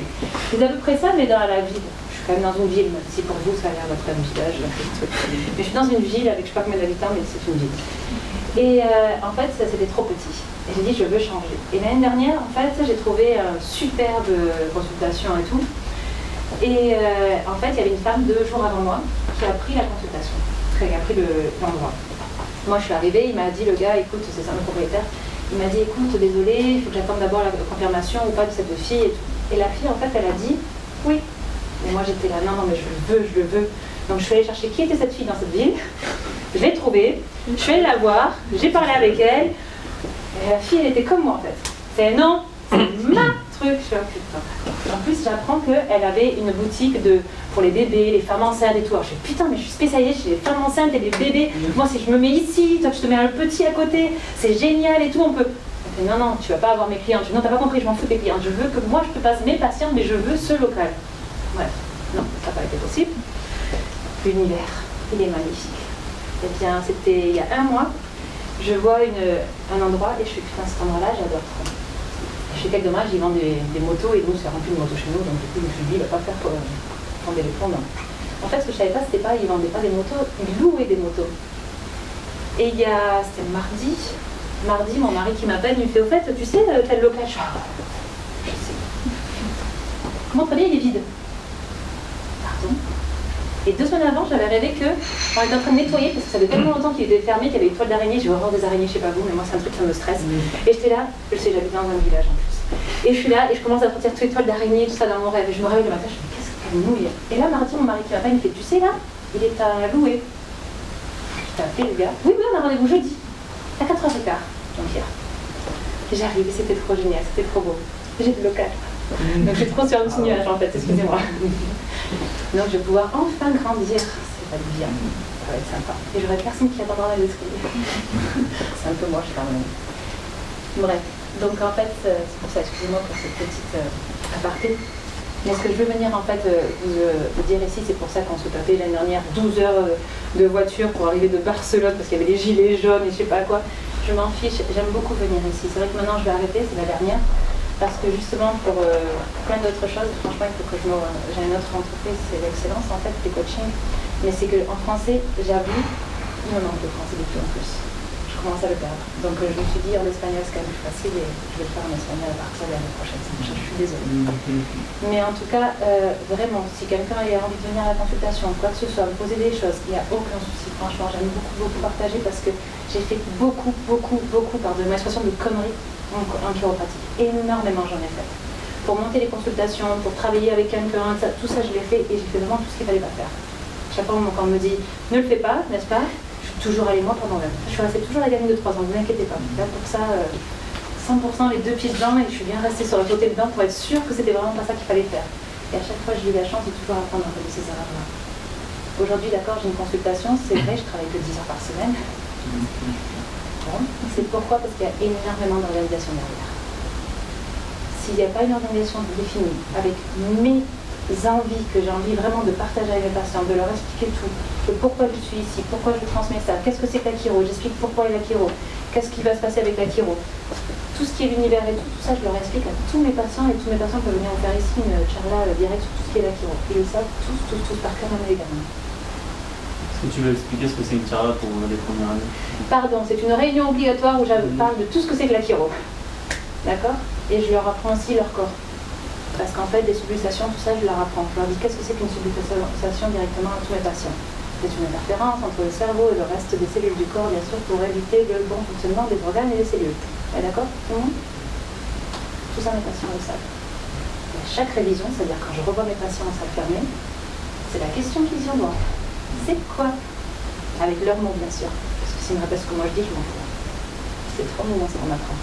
C'est à peu près ça, mais dans la ville. Je suis quand même dans une ville, même si pour vous ça a l'air d'être un village. Mais je suis dans une ville avec je sais pas combien d'habitants, mais c'est une ville. Et en fait, ça c'était trop petit. Et j'ai dit, je veux changer. Et l'année dernière, en fait, j'ai trouvé une superbe consultation et tout. Et en fait, il y avait une femme 2 jours avant moi qui a pris la consultation, qui a pris l'endroit. Moi, je suis arrivée, il m'a dit, le gars, écoute, c'est ça le propriétaire, il m'a dit, écoute, désolé, il faut que j'attende d'abord la confirmation ou pas de cette fille et tout. Et la fille, en fait, elle a dit, oui. Et moi, j'étais là, non, mais je le veux. Donc, je suis allée chercher qui était cette fille dans cette ville. Je l'ai trouvée, je suis allée la voir, j'ai parlé avec elle. Et la fille, elle était comme moi, en fait. C'est non, c'est ma truc. Je suis là, putain. En plus, j'apprends qu'elle avait une boutique pour les bébés, les femmes enceintes et tout. Alors, je dis, putain, mais je suis spécialisée chez les femmes enceintes et les bébés. Moi, si je me mets ici, toi, tu te mets un petit à côté, c'est génial et tout, on peut... Elle fait, non, tu vas pas avoir mes clients. Je dis, non, t'as pas compris, je m'en fous des clients. Je veux que moi, je te passe mes patients, mais je veux ce local. Bref, non, ça n'a pas été possible. L'univers, il est magnifique. Eh bien, c'était il y a 1 mois. Je vois un endroit et je suis putain, cet endroit-là, j'adore trop. Je suis quel dommage, ils vendent des motos et nous, c'est rempli de motos chez nous, donc du coup, je me suis dit, il va pas faire pour vendre des fonds. En fait, ce que je savais pas, c'était pas, ils vendaient pas des motos, ils louaient des motos. Et c'était mardi, mon mari qui m'appelle, il me fait, au fait, tu sais, tel local, je sais. Comment très bien, il est vide. Pardon. Et 2 semaines avant, j'avais rêvé qu'on était en train de nettoyer, parce que ça faisait tellement longtemps qu'il était fermé, qu'il y avait une toile d'araignée. J'ai horreur des araignées, je sais pas vous, mais moi c'est un truc qui me stresse. Et j'étais là, je sais, j'habite dans un village en plus. Et je suis là, et je commence à sortir toutes les toiles d'araignée, tout ça dans mon rêve. Et je me réveille le matin, je me dis, qu'est-ce qu'elle mouille. Et là, mardi, mon mari qui m'appelle, il me fait, tu sais là, il est à louer. Je t'ai appelé le gars. Oui, on a rendez-vous jeudi, à 4h15. Donc hier. J'arrive, et c'était trop génial, c'était trop beau. J'ai du local. Donc je suis trop sur un petit nuage en fait, excusez-moi. Donc je vais pouvoir enfin grandir. C'est pas du bien, ça va être sympa. Et j'aurai personne qui attendra dans l'escalier. C'est un peu moche quand même. Bref, donc en fait, c'est pour ça, excusez-moi pour cette petite aparté. Mais ce que je veux venir en fait vous dire ici, c'est pour ça qu'on se tapait l'année dernière 12 heures de voiture pour arriver de Barcelone parce qu'il y avait des gilets jaunes et je sais pas quoi. Je m'en fiche, j'aime beaucoup venir ici. C'est vrai que maintenant je vais arrêter, c'est la dernière. Parce que justement, pour plein d'autres choses, franchement, il faut que j'ai une autre entreprise, c'est l'excellence en fait, des coaching. Mais c'est qu'en français, j'avoue, il me manque le français de plus en plus. Je commence à le perdre. Donc je me suis dit, l'espagnol c'est quand même plus facile et je vais le faire en espagnol à partir de l'année prochaine. Je suis désolée. Mais en tout cas, vraiment, si quelqu'un a envie de venir à la consultation, quoi que ce soit, me poser des choses, il n'y a aucun souci. Franchement, j'aime beaucoup partager parce que j'ai fait beaucoup, pardon, ma expression de conneries en chiropratique. Énormément j'en ai fait. Pour monter les consultations, pour travailler avec quelqu'un, tout ça je l'ai fait et j'ai fait vraiment tout ce qu'il fallait pas faire. Chaque fois quand on me dit ne le fais pas, n'est-ce pas, je suis toujours allée moi pendant l'heure. Je suis restée toujours la gamine de 3 ans, ne vous inquiétez pas. Là pour ça, 100% les 2 pieds dedans et je suis bien restée sur le côté dedans pour être sûre que c'était vraiment pas ça qu'il fallait faire. Et à chaque fois j'ai eu la chance de toujours apprendre un peu de ces erreurs-là. Aujourd'hui d'accord, j'ai une consultation, c'est vrai, je travaille que 10 heures par semaine. C'est pourquoi? Parce qu'il y a énormément d'organisation derrière. S'il n'y a pas une organisation définie avec mes envies, que j'ai envie vraiment de partager avec mes patients, de leur expliquer tout, de pourquoi je suis ici, pourquoi je transmets ça, qu'est-ce que c'est que la chiro, j'explique pourquoi est la chiro, qu'est-ce qui va se passer avec la chiro, tout ce qui est l'univers et tout ça, je leur explique à tous mes patients et tous mes patients peuvent venir me faire ici une charla direct sur tout ce qui est la chiro. Ils le savent tous par cœur, même les gamins. Est-ce que tu veux expliquer ce que c'est une charla pour les premières années? Pardon, c'est une réunion obligatoire où je parle de tout ce que c'est que la chiro. D'accord? Et je leur apprends aussi leur corps. Parce qu'en fait, des subluxations, tout ça, je leur apprends. Je leur dis qu'est-ce que c'est qu'une subluxation directement à tous mes patients. C'est une interférence entre le cerveau et le reste des cellules du corps, bien sûr, pour éviter le bon fonctionnement des organes et des cellules. D'accord? Tout ça, mes patients le savent. Et à chaque révision, c'est-à-dire quand je revois mes patients en salle fermée, c'est la question qu'ils y envoient. C'est quoi? Avec leurs mots, bien sûr. Parce que s'ils me répètent ce que moi je dis, je m'en fous. C'est trop mignon ce qu'on apprend.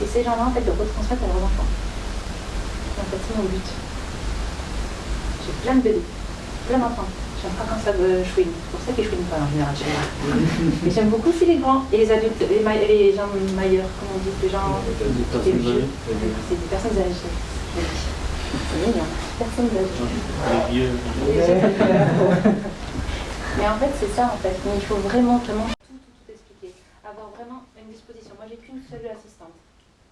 Et ces gens-là, en fait, le retransmettent à leurs enfants. En fait, c'est mon but. J'ai plein de bébés, plein d'enfants. J'aime pas quand ça chouine. C'est pour ça qu'ils chouinent pas en général chez moi. Mais j'aime beaucoup aussi les grands et les adultes, les gens mailleurs, comme on dit, les gens. Les vieux. C'est des personnes âgées. C'est mignon. Personnes âgées. Les vieux. Mais en fait, c'est ça en fait. Mais il faut vraiment tout expliquer. Avoir vraiment une disposition. Moi, j'ai qu'une seule assistante.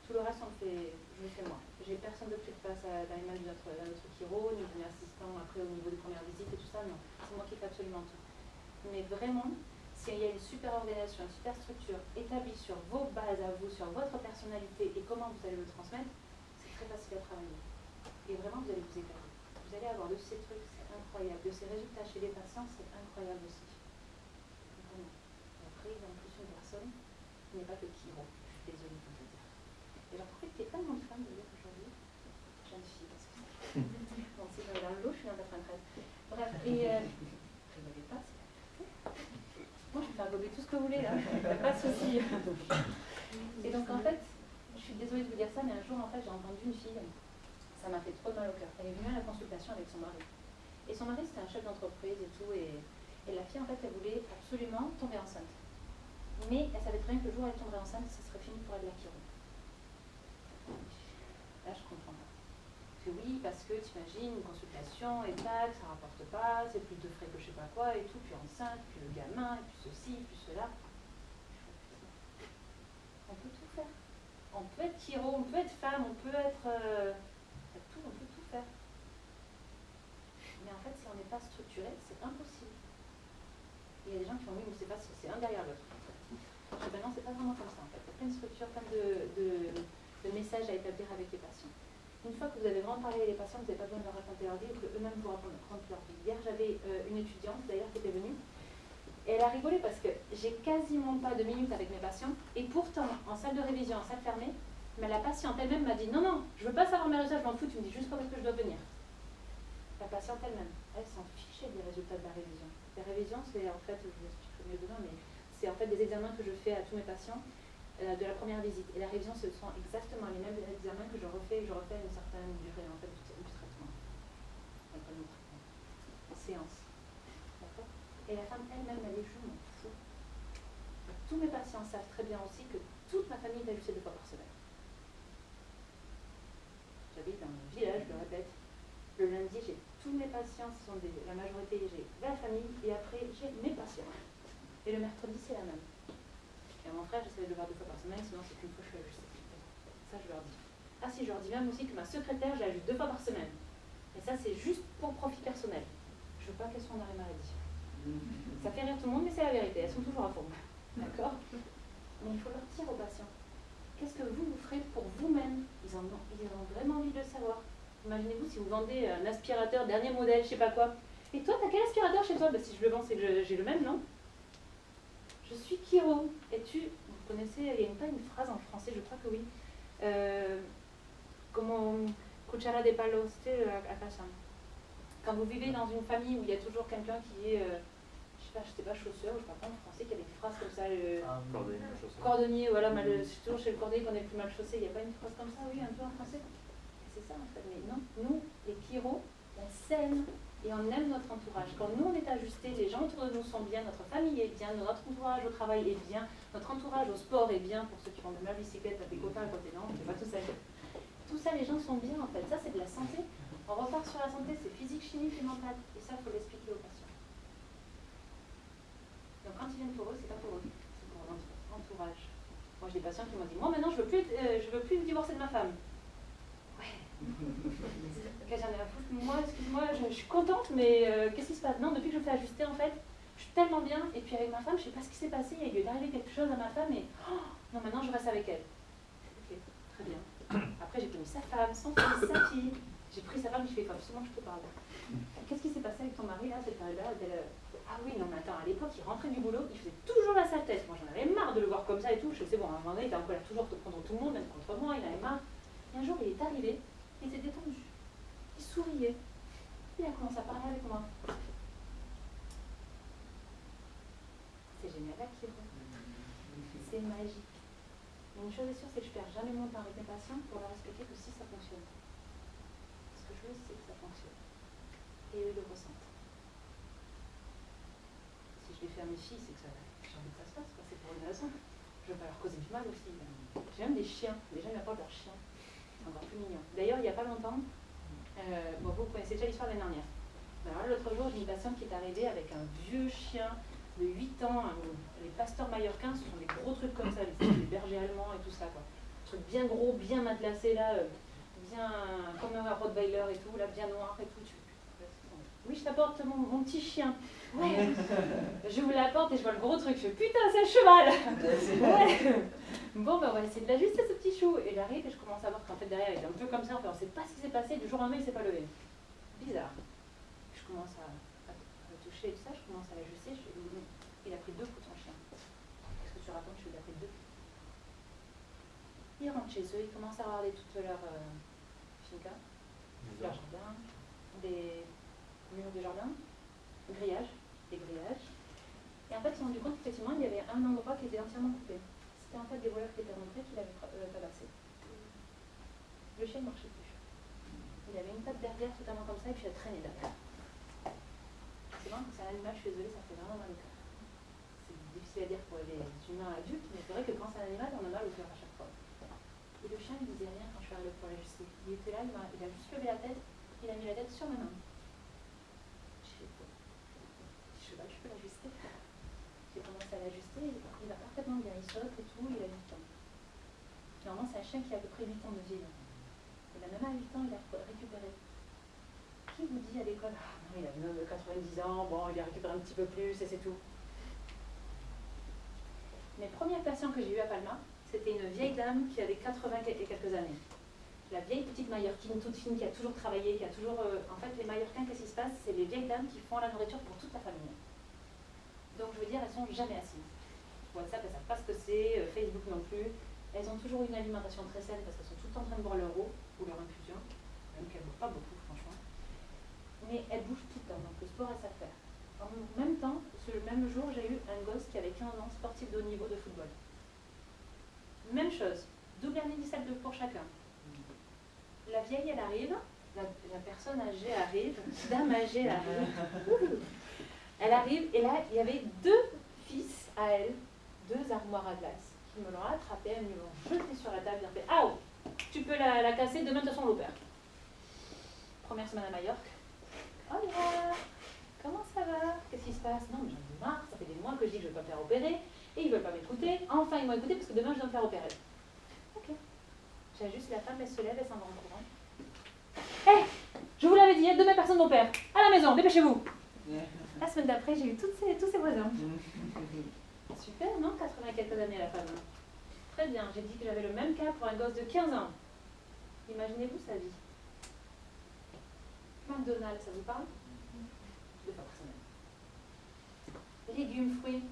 Tout le reste, je le fais moi. J'ai personne de plus qui passe dans l'image de notre chiro, ni d'un assistant après au niveau des premières visites et tout ça, non. C'est moi qui fais absolument tout. Mais vraiment, s'il y a une super organisation, une super structure établie sur vos bases à vous, sur votre personnalité et comment vous allez le transmettre, c'est très facile à travailler. Et vraiment, vous allez vous éclater. Vous allez avoir de ces trucs, c'est incroyable. De ces résultats chez les patients, c'est incroyable aussi. Vraiment. Et après, il y a en plus une personne qui n'est pas que chiro. Je suis désolée de vous le dire. Et j'en profite qu'il y ait tellement de femmes d'ailleurs aujourd'hui. Jeune fille, parce que c'est. Bon, si j'avais dans le lot, je suis dans 93. Bref, et. Rigolez pas, c'est la vérité. Moi, je vais faire gober tout ce que vous voulez là. Pas de souci. Et donc, en fait, je suis désolée de vous dire ça, mais un jour, en fait, j'ai entendu une fille. Ça m'a fait trop mal au cœur. Elle est venue à la consultation avec son mari. Et son mari, c'était un chef d'entreprise et tout. Et la fille, en fait, elle voulait absolument tomber enceinte. Mais elle savait très bien que le jour où elle tomberait enceinte, ça serait fini pour elle la chiro. Là, je comprends pas. Que oui, parce que tu imagines, une consultation, et tac, ça rapporte pas, c'est plus de frais que je sais pas quoi, et tout, puis enceinte, puis le gamin, et puis ceci, puis cela. On peut tout faire. On peut être chiro, on peut être femme, on peut être... on peut tout faire. Mais en fait, si on n'est pas structuré, c'est impossible. Il y a des gens qui ont mis, mais c'est pas, c'est un derrière l'autre. Ben non, c'est pas vraiment comme ça en fait. Il y a plein de structures, plein de messages à établir avec les patients. Une fois que vous avez vraiment parlé avec les patients, vous n'avez pas besoin de leur raconter leur vie, ou qu'eux-mêmes vous racontent leur vie. Hier, j'avais une étudiante d'ailleurs qui était venue, et elle a rigolé parce que j'ai quasiment pas de minutes avec mes patients, et pourtant, en salle de révision, en salle fermée, mais la patiente elle-même m'a dit non, non, je veux pas savoir mes résultats, je m'en fous, tu me dis juste quand est-ce que je dois venir. La patiente elle-même, elle s'en fichait des résultats de la révision. La révision, c'est en fait, je vous expliquerai mieux demain, mais c'est en fait des examens que je fais à tous mes patients de la première visite. Et la révision, ce sont exactement les mêmes examens que je refais à une certaine durée en fait, du traitement. Pas de traitement. Séance. D'accord. Et la femme elle-même, elle dit je m'en fous. Tous mes patients savent très bien aussi que toute ma famille est ajustée 2 fois par semaine. J'habite dans un village, je le répète. Le lundi, j'ai tous mes patients, la majorité, j'ai la famille, et après, j'ai mes patients. Et le mercredi, c'est la même. Et mon frère, j'essaie de le voir 2 fois par semaine, sinon c'est qu'une fois que je suis ajustée. Ça, je leur dis. Ah si, je leur dis même aussi que ma secrétaire, je l'ajuste 2 fois par semaine. Et ça, c'est juste pour profit personnel. Je veux pas qu'elles soient en arrêt maladie. Ça fait rire tout le monde, mais c'est la vérité. Elles sont toujours à fond. D'accord? Mais il faut leur dire aux patients. Qu'est-ce que vous ferez pour vous-même? Ils ont vraiment envie de le savoir. Imaginez-vous si vous vendez un aspirateur dernier modèle, je sais pas quoi. Et toi, t'as quel aspirateur chez toi? Bah, si je le vends, c'est que j'ai le même, non? Je suis chiro. Et vous connaissez, il y a pas une phrase en français, je crois que oui. Como cuchara de palo, c'était à Kassam. Quand vous vivez dans une famille où il y a toujours quelqu'un qui est, je sais pas, chausseur, ou je sais pas en français, qu'il y a des phrases comme ça. Cordonnier, voilà, c'est toujours chez le cordonnier qu'on est plus mal chaussé. Il n'y a pas une phrase comme ça, oui, un peu en français. C'est ça en fait, mais non, nous, les chiros, on s'aime et on aime notre entourage. Quand nous on est ajustés, les gens autour de nous sont bien, notre famille est bien, notre entourage au travail est bien, notre entourage au sport est bien, pour ceux qui font de la bicyclette, des copains à côté, non, on ne fait pas tout ça. Tout ça, les gens sont bien en fait, ça c'est de la santé. On repart sur la santé, c'est physique, chimique et mental, et ça il faut l'expliquer aux patients. Donc quand ils viennent pour eux, c'est pas pour eux, c'est pour l'entourage. Moi j'ai des patients qui m'ont dit, moi maintenant je veux plus me divorcer de ma femme. J'en ai à foutre. Moi, excuse-moi, je suis contente, mais qu'est-ce qui se passe? Non, depuis que je me fais ajuster, en fait, je suis tellement bien. Et puis avec ma femme, je sais pas ce qui s'est passé. Il est arrivé quelque chose à ma femme et non, maintenant je reste avec elle. Ok, très bien. Après, j'ai pris sa femme, son fils, sa fille. J'ai pris sa femme et je fais, il faut absolument que je te parle. Qu'est-ce qui s'est passé avec ton mari là, cette période-là? Ah oui, non, mais attends, à l'époque, il rentrait du boulot, il faisait toujours la sale tête. Moi, j'en avais marre de le voir comme ça et tout. Je sais, bon, à un moment donné, il était en colère toujours contre tout le monde, même contre moi, il en avait marre. Et un jour, il est arrivé. Il était détendu. Il souriait. Il a commencé à parler avec moi. C'est génial, là, c'est magique. Mais une chose est sûre, c'est que je ne perds jamais mon temps avec mes patients pour leur expliquer que si ça fonctionne. Parce que je le sais que ça fonctionne. Et eux le ressentent. je l'ai fait à mes filles, c'est que j'ai envie que ça se passe, quoi. C'est pour une raison. Je veux pas leur causer du mal aussi. J'ai même des chiens, les gens m'apportent leurs chiens. C'est encore plus mignon. D'ailleurs, il n'y a pas longtemps, bon, vous connaissez déjà l'histoire de l'année dernière. Alors l'autre jour, j'ai une patiente qui est arrivée avec un vieux chien de 8 ans. Les pasteurs mallorquins, ce sont des gros trucs comme ça, des bergers allemands et tout ça, quoi. Des trucs bien gros, bien matelassés, là, bien comme un Rottweiler et tout, là, bien noir et tout. Oui, je t'apporte mon petit chien. Ouais. Je vous l'apporte et je vois le gros truc. Je fais putain, c'est un cheval. Ouais. Bon, ben on va essayer de l'ajuster ce petit chou. Et j'arrive et je commence à voir qu'en fait derrière il est un peu comme ça. Enfin, on ne sait pas ce qui s'est passé. Du jour au lendemain, il ne s'est pas levé. Bizarre. Je commence à le toucher et tout ça. Je commence à l'ajuster. Il a pris 2 coups ton chien. Qu'est-ce que tu racontes? Je lui ai pris 2. Ils rentrent chez eux. Ils commencent à regarder toute leur finca, leur jardin, des murs de jardin, grillage, des grillages. Et en fait, ils se sont rendu compte qu'effectivement, il y avait un endroit qui était entièrement coupé. C'était en fait des voleurs qui étaient rentrés qui l'avaient tabassé. Le chien ne marchait plus. Il avait une patte derrière totalement comme ça et puis il a traîné derrière. C'est vrai que c'est un animal, je suis désolée, ça fait vraiment mal au cœur. C'est difficile à dire pour les humains adultes, mais c'est vrai que quand c'est un animal, on a mal au cœur à chaque fois. Et le chien ne disait rien quand je suis arrivée pour l'ajuster. Il était là, il a juste levé la tête, il a mis la tête sur ma main. Je peux l'ajuster. J'ai commencé à l'ajuster, il va parfaitement bien, il saute et tout, il a 8 ans. Normalement, c'est un chien qui a à peu près 8 ans de vie. Et là, même à 8 ans, il a récupéré. Qui vous dit à l'école, ah non, il a 90 ans, bon, il a récupéré un petit peu plus et c'est tout. Mes premiers patients que j'ai eu à Palma, c'était une vieille dame qui avait 80 et quelques années. La vieille petite Mallorquine, toute fine, qui a toujours travaillé, qui a toujours... en fait, les Mallorquins, qu'est-ce qui se passe? C'est les vieilles dames qui font la nourriture pour toute la famille. Donc, je veux dire, elles sont jamais assises. WhatsApp, elles ne savent pas ce que c'est, Facebook non plus. Elles ont toujours une alimentation très saine parce qu'elles sont tout le temps en train de boire leur eau ou leur infusion, même qu'elles ne boivent pas beaucoup, franchement. Mais elles bougent tout le temps, donc le sport, elles savent faire. En même temps, ce même jour, j'ai eu un gosse qui avait 15 ans, sportif de haut niveau de football. Même chose, double hernie discale pour chacun. La vieille, elle arrive, la personne âgée arrive, dame âgée arrive. Elle arrive, et là, il y avait 2 fils à elle, 2 armoires à glace, qui me l'ont attrapée, elles me l'ont jetée sur la table, ils ont fait « Ah, tu peux la casser, demain de toute façon on l'opère. » Première semaine à Majorque. « Oh là, comment ça va? Qu'est-ce qui se passe? » Non, mais j'en ai marre, ça fait des mois que je dis que je ne vais pas me faire opérer, et ils ne veulent pas m'écouter. Enfin, ils m'ont écouté parce que demain je dois me faire opérer. Ok. J'ajuste, la femme, elle se lève, elle s'en va en courant. Hé, je vous l'avais dit, demain personne n'opère. À la maison, dépêchez-vous. La semaine d'après, j'ai eu tous ces voisins. Super, non? 80 et quelques années, la femme. Très bien, j'ai dit que j'avais le même cas pour un gosse de 15 ans. Imaginez-vous sa vie. McDonald's, ça vous parle? 2 fois par semaine. Légumes, fruits,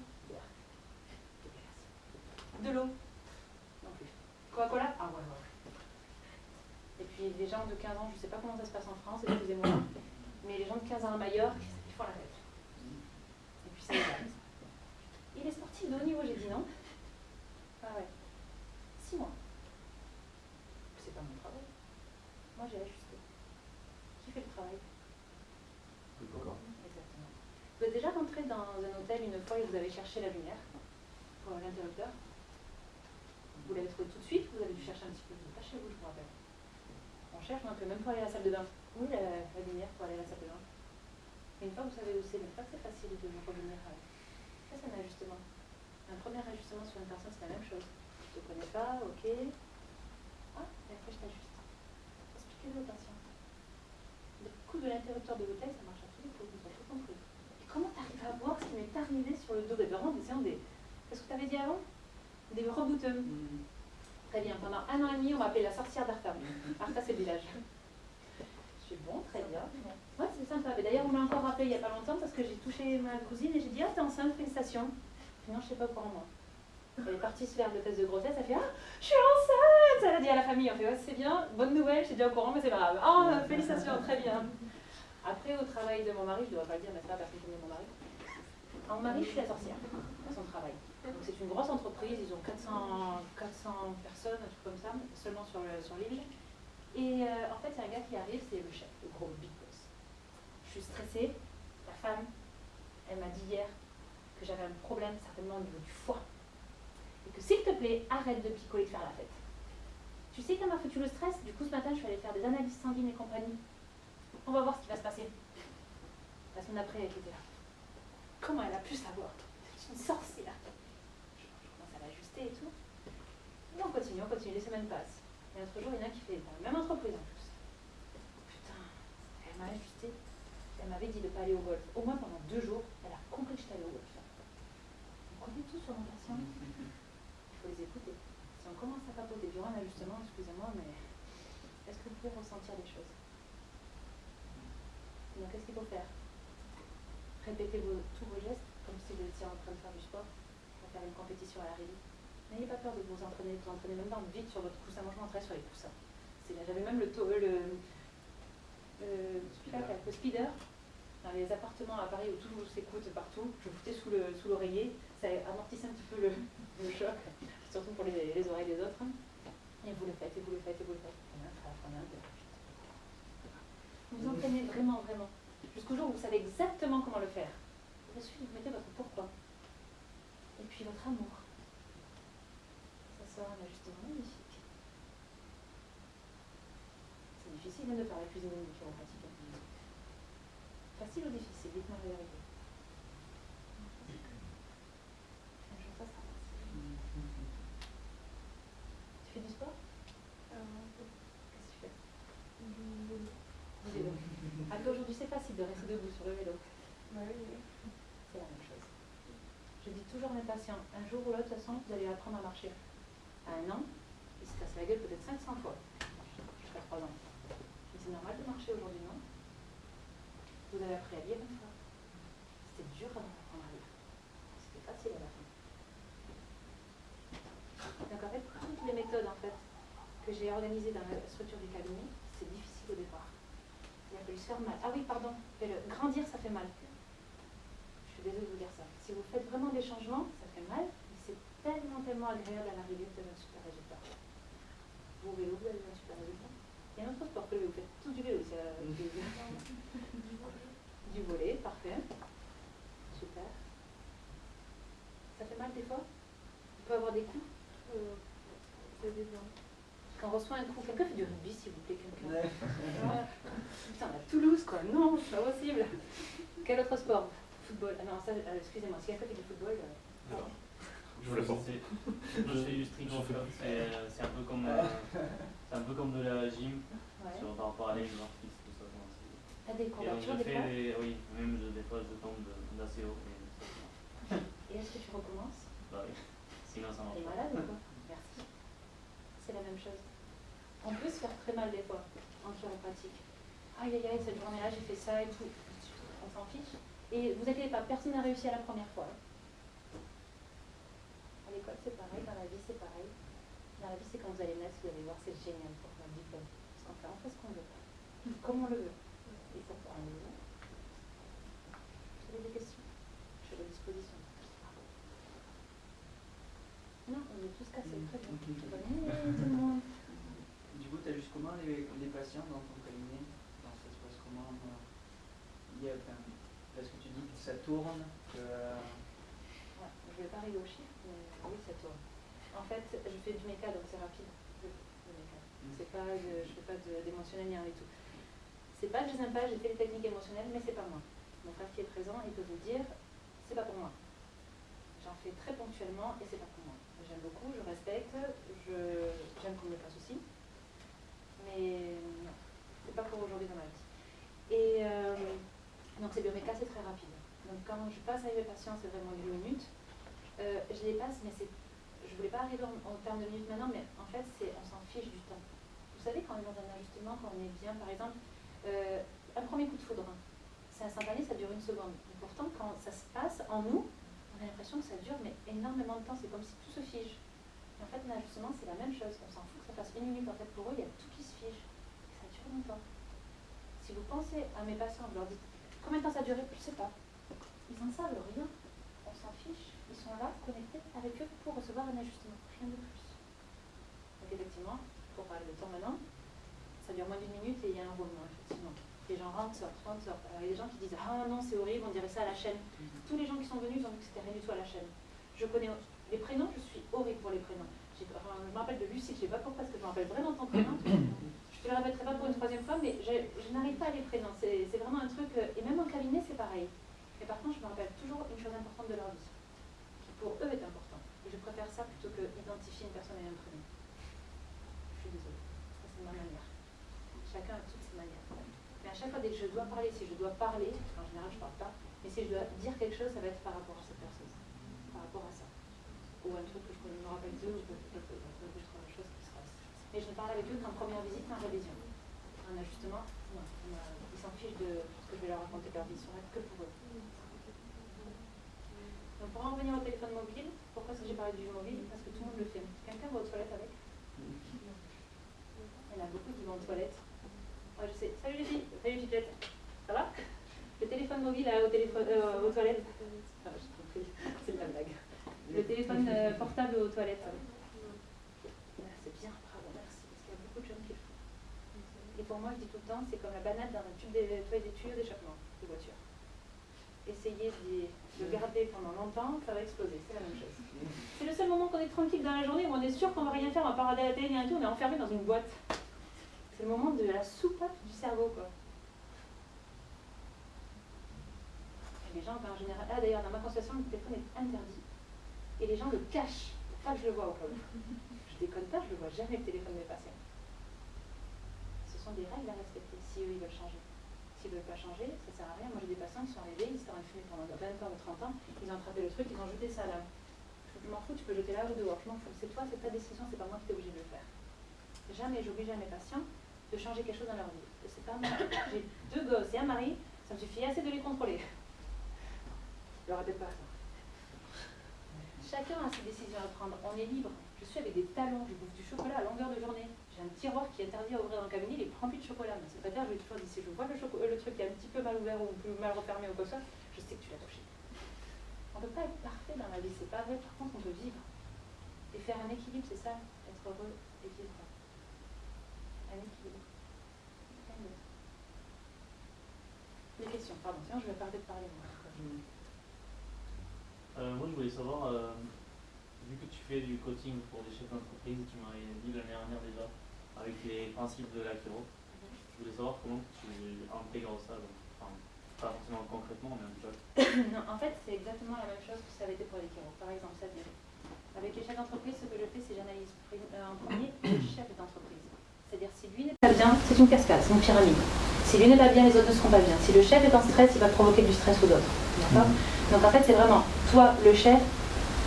de l'eau. Non plus. Coca-Cola? Ah ouais, ouais. Et puis les gens de 15 ans, je ne sais pas comment ça se passe en France, excusez-moi, mais les gens de 15 ans à Majorque, ils font la fête. Et puis ça y va. Il est sportif de haut niveau, j'ai dit non. Ah ouais. 6 mois. C'est pas mon travail. Moi j'ai ajusté. Qui fait le travail? Exactement. Vous êtes déjà rentré dans un hôtel une fois et vous avez cherché la lumière pour l'interrupteur? Vous l'avez trouvé tout de suite, vous avez dû chercher un petit peu, pas chez vous, je vous rappelle. On cherche un peu, même pour aller à la salle de bain. Oui, la lumière pour aller à la salle de bain. Et une fois que vous savez où c'est, mais pas que c'est facile de revenir. Ça, c'est un ajustement. Un premier ajustement sur une personne, c'est la même chose. Je ne te connais pas, ok. Ah, et après je t'ajuste. Expliquez-le au patient. Le coup de l'interrupteur de l'hôtel, ça marche à tous les coups, ils ont tout compris. Et comment tu arrives à voir ce qui m'est arrivé sur le dos des parents, qu'est-ce que tu avais dit avant? Des rebouteux. Très bien, pendant 1 an et demi, on m'a appelé la sorcière d'Arta. Arta, c'est le village. Je suis bon, très bien. Ouais, c'est sympa. D'ailleurs, on m'a encore rappelé il n'y a pas longtemps parce que j'ai touché ma cousine et j'ai dit « Ah, t'es enceinte, félicitations !» Non, je ne sais pas pour moi. Elle est partie se faire le test de grossesse, elle fait « Ah, je suis enceinte !» Elle a dit à la famille, on fait « Ouais, c'est bien, bonne nouvelle, je suis déjà au courant, mais c'est pas grave. Ah, félicitations, très bien. » Après, au travail de mon mari, je ne devrais pas le dire, mais c'est pas parce que je connais mon mari. Mon mari, je suis la sorcière à son travail. Donc c'est une grosse entreprise, ils ont 400 personnes, un truc comme ça, seulement sur l'île. Et en fait, il y a un gars qui arrive, c'est le chef, le gros big boss. Je suis stressée, la femme, elle m'a dit hier que j'avais un problème certainement au niveau du foie. Et que s'il te plaît, arrête de picoler, de faire la fête. Tu sais qu'elle m'a foutu le stress, du coup ce matin je suis allée faire des analyses sanguines et compagnie. On va voir ce qui va se passer. La semaine après, elle était là. Comment elle a pu savoir? C'est une sorcière. Je commence à l'ajuster et tout. Et on continue, les semaines passent. Et l'autre jour, il y en a qui fait dans la même entreprise en plus. Putain, elle m'a ajusté. Elle m'avait dit de ne pas aller au golf. Au moins pendant 2 jours, elle a compris que j'étais allée au golf. On connaît tout sur nos patients. Il faut les écouter. Si on commence à papoter durant un ajustement, excusez-moi, mais est-ce que vous pouvez ressentir des choses? Donc qu'est-ce qu'il faut faire? Répétez tous vos gestes, comme si vous étiez en train de faire du sport, pour faire une compétition à l'arrivée. N'ayez pas peur de vous entraîner même dans vite sur votre coussin. Moi je m'entraîne sur les coussins. J'avais même le speeder. Dans les appartements à Paris où tout s'écoute partout, je foutais sous l'oreiller, ça amortissait un petit peu le choc, surtout pour les oreilles des autres. Et vous le faites, et vous le faites, et vous le faites. Vous vous entraînez vraiment, vraiment. Jusqu'au jour où vous savez exactement comment le faire. Et ensuite, vous mettez votre pourquoi. Et puis votre amour. Ça sort un ajustement magnifique. C'est difficile de faire la cuisine de chiropratique. Facile ou difficile? Dites-moi la vérité. Un jour, ça sera facile. Tu fais du sport? Qu'est-ce que tu fais? Du vélo. Ah, aujourd'hui, c'est facile de rester debout sur le vélo. Oui. C'est la même chose. Je dis toujours à mes patients, un jour ou l'autre, de toute façon, vous allez apprendre à marcher. À 1 an, il se casse la gueule peut-être 500 fois. Jusqu'à 3 ans. Mais c'est normal de marcher aujourd'hui, non? Vous avez appris à lire une fois. C'était dur avant d'apprendre à lire. C'était facile à la fin. Donc en fait, toutes les méthodes en fait, que j'ai organisées dans la structure du cabinet, c'est difficile au départ. Il a fallu se faire mal. Ah oui, pardon, grandir ça fait mal. Je suis désolée de vous dire ça. Si vous faites vraiment des changements, ça fait mal, mais c'est tellement, tellement agréable à l'arrivée de un super résultat. Vous au vélo, vous avez un super résultat. Il y a un autre sport que vous faites tous du vélo, c'est du volley, parfait. Super. Ça fait mal des fois? On peut avoir des coups? Quand on reçoit un coup, quelqu'un fait du rugby s'il vous plaît, quelqu'un. Ouais. Putain, on a Toulouse quoi, non, c'est pas possible. Quel autre sport? Football. Ah non, ça, excusez-moi, si quelqu'un fait du football. Non. Je fais du street workout, c'est un peu comme de la gym, par rapport à les artistes, tout ça. T'as des courbatures des fois? Oui, même des fois je tombe d'assez haut. Et est-ce que tu recommences? Bah oui, sinon ça marche pas. T'es malade ou quoi? Merci. C'est la même chose. On peut se faire très mal des fois en chiropratique. Aïe aïe aïe, cette journée-là j'ai fait ça et tout. On s'en fiche. Et vous inquiétez pas, personne n'a réussi à la première fois. À l'école c'est pareil, dans la vie c'est pareil. Dans la vie c'est quand vous allez naître, vous allez voir, c'est génial pour notre diplôme. Parce qu'en fait on fait ce qu'on veut. Comme on le veut. Et pourquoi on le veut. Vous avez des questions? Je suis à votre disposition. Non, on est tous cassés, très bien. Bonne nuit tout le monde. Du coup, tu ajuses comment les patients dans ton cabinet? Ça se passe comment? Parce que tu dis que ça tourne, que... Ouais, je ne vais pas arriver au chiffre, mais oui, ça tourne. En fait, je fais du méca, donc c'est rapide. C'est pas, je fais pas d'émotionnel ni rien du tout. C'est pas que je n'aime pas, j'ai fait les techniques émotionnelles, mais c'est pas moi. Mon frère qui est présent, il peut vous dire, c'est pas pour moi. J'en fais très ponctuellement et c'est pas pour moi. J'aime beaucoup, je respecte, j'aime qu'on me le fasse aussi. Mais non, c'est pas pour aujourd'hui dans ma vie. Et donc ces biomécas, c'est très rapide. Donc quand je passe avec mes patients, c'est vraiment 1 minute. Je les passe, mais je voulais pas arriver en termes de minutes maintenant, mais en fait, on s'en fiche du temps. Vous savez, quand on est dans un ajustement, quand on est bien, par exemple, un premier coup de foudre, c'est instantané, ça dure 1 seconde. Et pourtant, quand ça se passe en nous, on a l'impression que ça dure mais énormément de temps, c'est comme si tout se fige. Et en fait, un ajustement, c'est la même chose. On s'en fout que ça fasse 1 minute. En fait, pour eux, il y a tout qui se fige. Et ça dure longtemps. Si vous pensez à mes patients, vous leur dites combien de temps ça a duré, je ne sais pas. Ils n'en savent rien. On s'en fiche. Ils sont là, connectés avec eux pour recevoir un ajustement. Rien de plus. Donc effectivement, pour parler de temps maintenant, ça dure moins d'1 minute et il y a un roulement, effectivement. Les gens gens rentrent, sortent, rentrent, sortent. Alors, il y a des gens qui disent ah non, c'est horrible, on dirait ça à la chaîne. Tous les gens qui sont venus, ils ont vu que c'était rien du tout à la chaîne. Je connais les prénoms, je suis horrible pour les prénoms. Je me rappelle de Lucie, je ne sais pas pourquoi, parce que je me rappelle vraiment ton prénom. Je te le répéterai pas pour une troisième fois, mais je n'arrive pas à les prénoms. C'est vraiment un truc, et même en cabinet, c'est pareil. Mais par contre, je me rappelle toujours une chose importante de leur vie, qui pour eux est important. Et je préfère ça plutôt que d'identifier une personne et un prénom. Je suis désolée, ça c'est ma manière. Chacun a toutes ses manières. Mais à chaque fois, dès que je dois parler, si je dois parler, en général je ne parle pas, mais si je dois dire quelque chose, ça va être par rapport à cette personne, par rapport à ça. Ou un truc que je me rappelle d'eux, ou quelque chose qui se passe. Mais je ne parle avec eux qu'en première visite, en révision. Un ajustement, non. Ils s'en fichent de ce que je vais leur raconter leur vie, ils sont là que pour eux. Donc pour en revenir au téléphone mobile, pourquoi est-ce que j'ai parlé du mobile? Parce que tout le monde le fait. Quelqu'un va aux toilettes avec? Il y en a beaucoup qui vont aux toilettes. Moi je sais. Salut les filles, salut les filles, ça va? Le téléphone mobile aux toilettes. Ah, j'ai compris, c'est de la blague. Le téléphone portable aux toilettes. C'est bien, bravo, merci, parce qu'il y a beaucoup de jeunes qui le font. Et pour moi, je dis tout le temps, c'est comme la banane dans un tube des tuyaux d'échappement des voitures. Essayez de garder pendant longtemps, ça va exploser, c'est la même chose. C'est le seul moment qu'on est tranquille dans la journée où on est sûr qu'on va rien faire, on va pas regarder la télé et tout, on est enfermé dans une boîte. C'est le moment de la soupape du cerveau, quoi. Et les gens, en général, d'ailleurs, dans ma consultation, le téléphone est interdit. Et les gens le cachent pour pas que je le vois au cas où. Je déconne pas, je le vois jamais le téléphone des patients. Ce sont des règles à respecter si eux ils veulent changer. S'ils ne veulent pas changer, ça sert à rien. Moi j'ai des patients qui sont arrivés, ils étaient en train de fumer pendant 20 ans ou 30 ans, ils ont attrapé le truc, ils ont jeté ça là. Je m'en fous, tu peux jeter là ou dehors, je m'en fous. C'est toi, c'est ta décision, c'est pas moi qui t'ai obligé de le faire. Jamais j'oblige à mes patients de changer quelque chose dans leur vie. C'est pas moi. J'ai 2 gosses et un mari, ça me suffit assez de les contrôler. Je leur répète pas ça. Chacun a ses décisions à prendre, on est libre. Je suis avec des talons, je bouffe du chocolat à longueur de journée. J'ai un tiroir qui est interdit à ouvrir dans le cabinet, il prend plus de chocolat. Mais c'est pas dire, je vais toujours dire, si je vois le truc qui est un petit peu mal ouvert ou plus mal refermé ou quoi que ça, je sais que tu l'as touché. On ne peut pas être parfait dans la vie, c'est pas vrai, par contre on peut vivre. Et faire un équilibre, c'est ça, être heureux, équilibre. Un équilibre. Des questions, pardon, sinon je vais parler de parler moi. Moi, je voulais savoir, vu que tu fais du coaching pour des chefs d'entreprise, tu m'avais dit l'année dernière déjà, avec les principes de l'Akiro, je voulais savoir comment tu intègres ça, donc, enfin, pas forcément concrètement, mais un peu. Non, en fait, c'est exactement la même chose que ça avait été pour les Kiro. Par exemple, ça dit, avec les chefs d'entreprise, ce que je fais, c'est j'analyse en premier le chef d'entreprise. C'est-à-dire, si lui n'est pas bien, c'est une cascade, c'est une pyramide. Si lui n'est pas bien, les autres ne seront pas bien. Si le chef est en stress, il va provoquer du stress aux autres. D'accord ? Donc en fait, c'est vraiment, toi, le chef,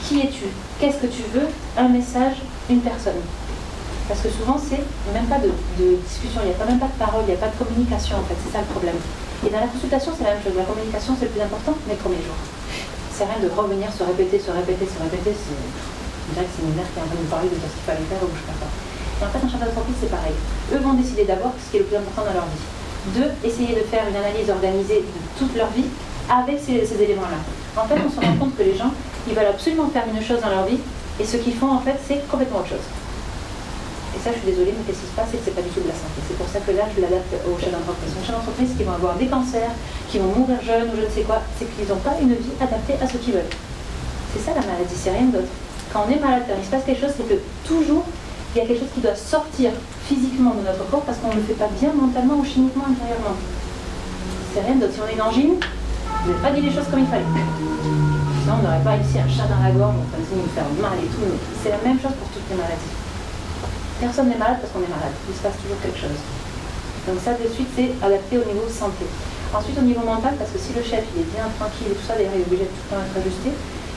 qui es-tu? Qu'est-ce que tu veux? Un message, une personne. Parce que souvent, c'est même pas de discussion, il n'y a quand même pas de parole, il n'y a pas de communication, en fait, c'est ça le problème. Et dans la consultation, c'est la même chose. La communication, c'est le plus important, les premiers jours. C'est rien de revenir, se répéter, se répéter, se répéter. Je dirais que c'est une mère qui est en train de parler de ce qu'il fallait faire ou je ne sais pas. Et en fait, en chef d'entreprise, c'est pareil. Eux vont décider d'abord ce qui est le plus important dans leur vie. 2, essayer de faire une analyse organisée de toute leur vie avec ces éléments-là. En fait, on se rend compte que les gens, ils veulent absolument faire une chose dans leur vie, et ce qu'ils font, en fait, c'est complètement autre chose. Et ça, je suis désolée, mais qu'est-ce qui se passe, c'est que c'est pas du tout de la santé. C'est pour ça que là, je l'adapte aux chefs d'entreprise. Les chefs d'entreprise qui vont avoir des cancers, qui vont mourir jeunes, ou je ne sais quoi, c'est qu'ils n'ont pas une vie adaptée à ce qu'ils veulent. C'est ça la maladie, c'est rien d'autre. Quand on est malade, quand il se passe quelque chose, c'est que toujours, il y a quelque chose qui doit sortir physiquement de notre corps parce qu'on ne le fait pas bien mentalement ou chimiquement intérieurement. C'est rien d'autre. Si on est une angine, vous n'avez pas dit les choses comme il fallait. Sinon, on n'aurait pas ici un chat dans la gorge, on va nous faire mal et tout. Mais c'est la même chose pour toutes les maladies. Personne n'est malade parce qu'on est malade. Il se passe toujours quelque chose. Donc ça, de suite, c'est adapté au niveau santé. Ensuite, au niveau mental, parce que si le chef il est bien tranquille et tout ça, d'ailleurs, il est obligé de tout le temps être ajusté.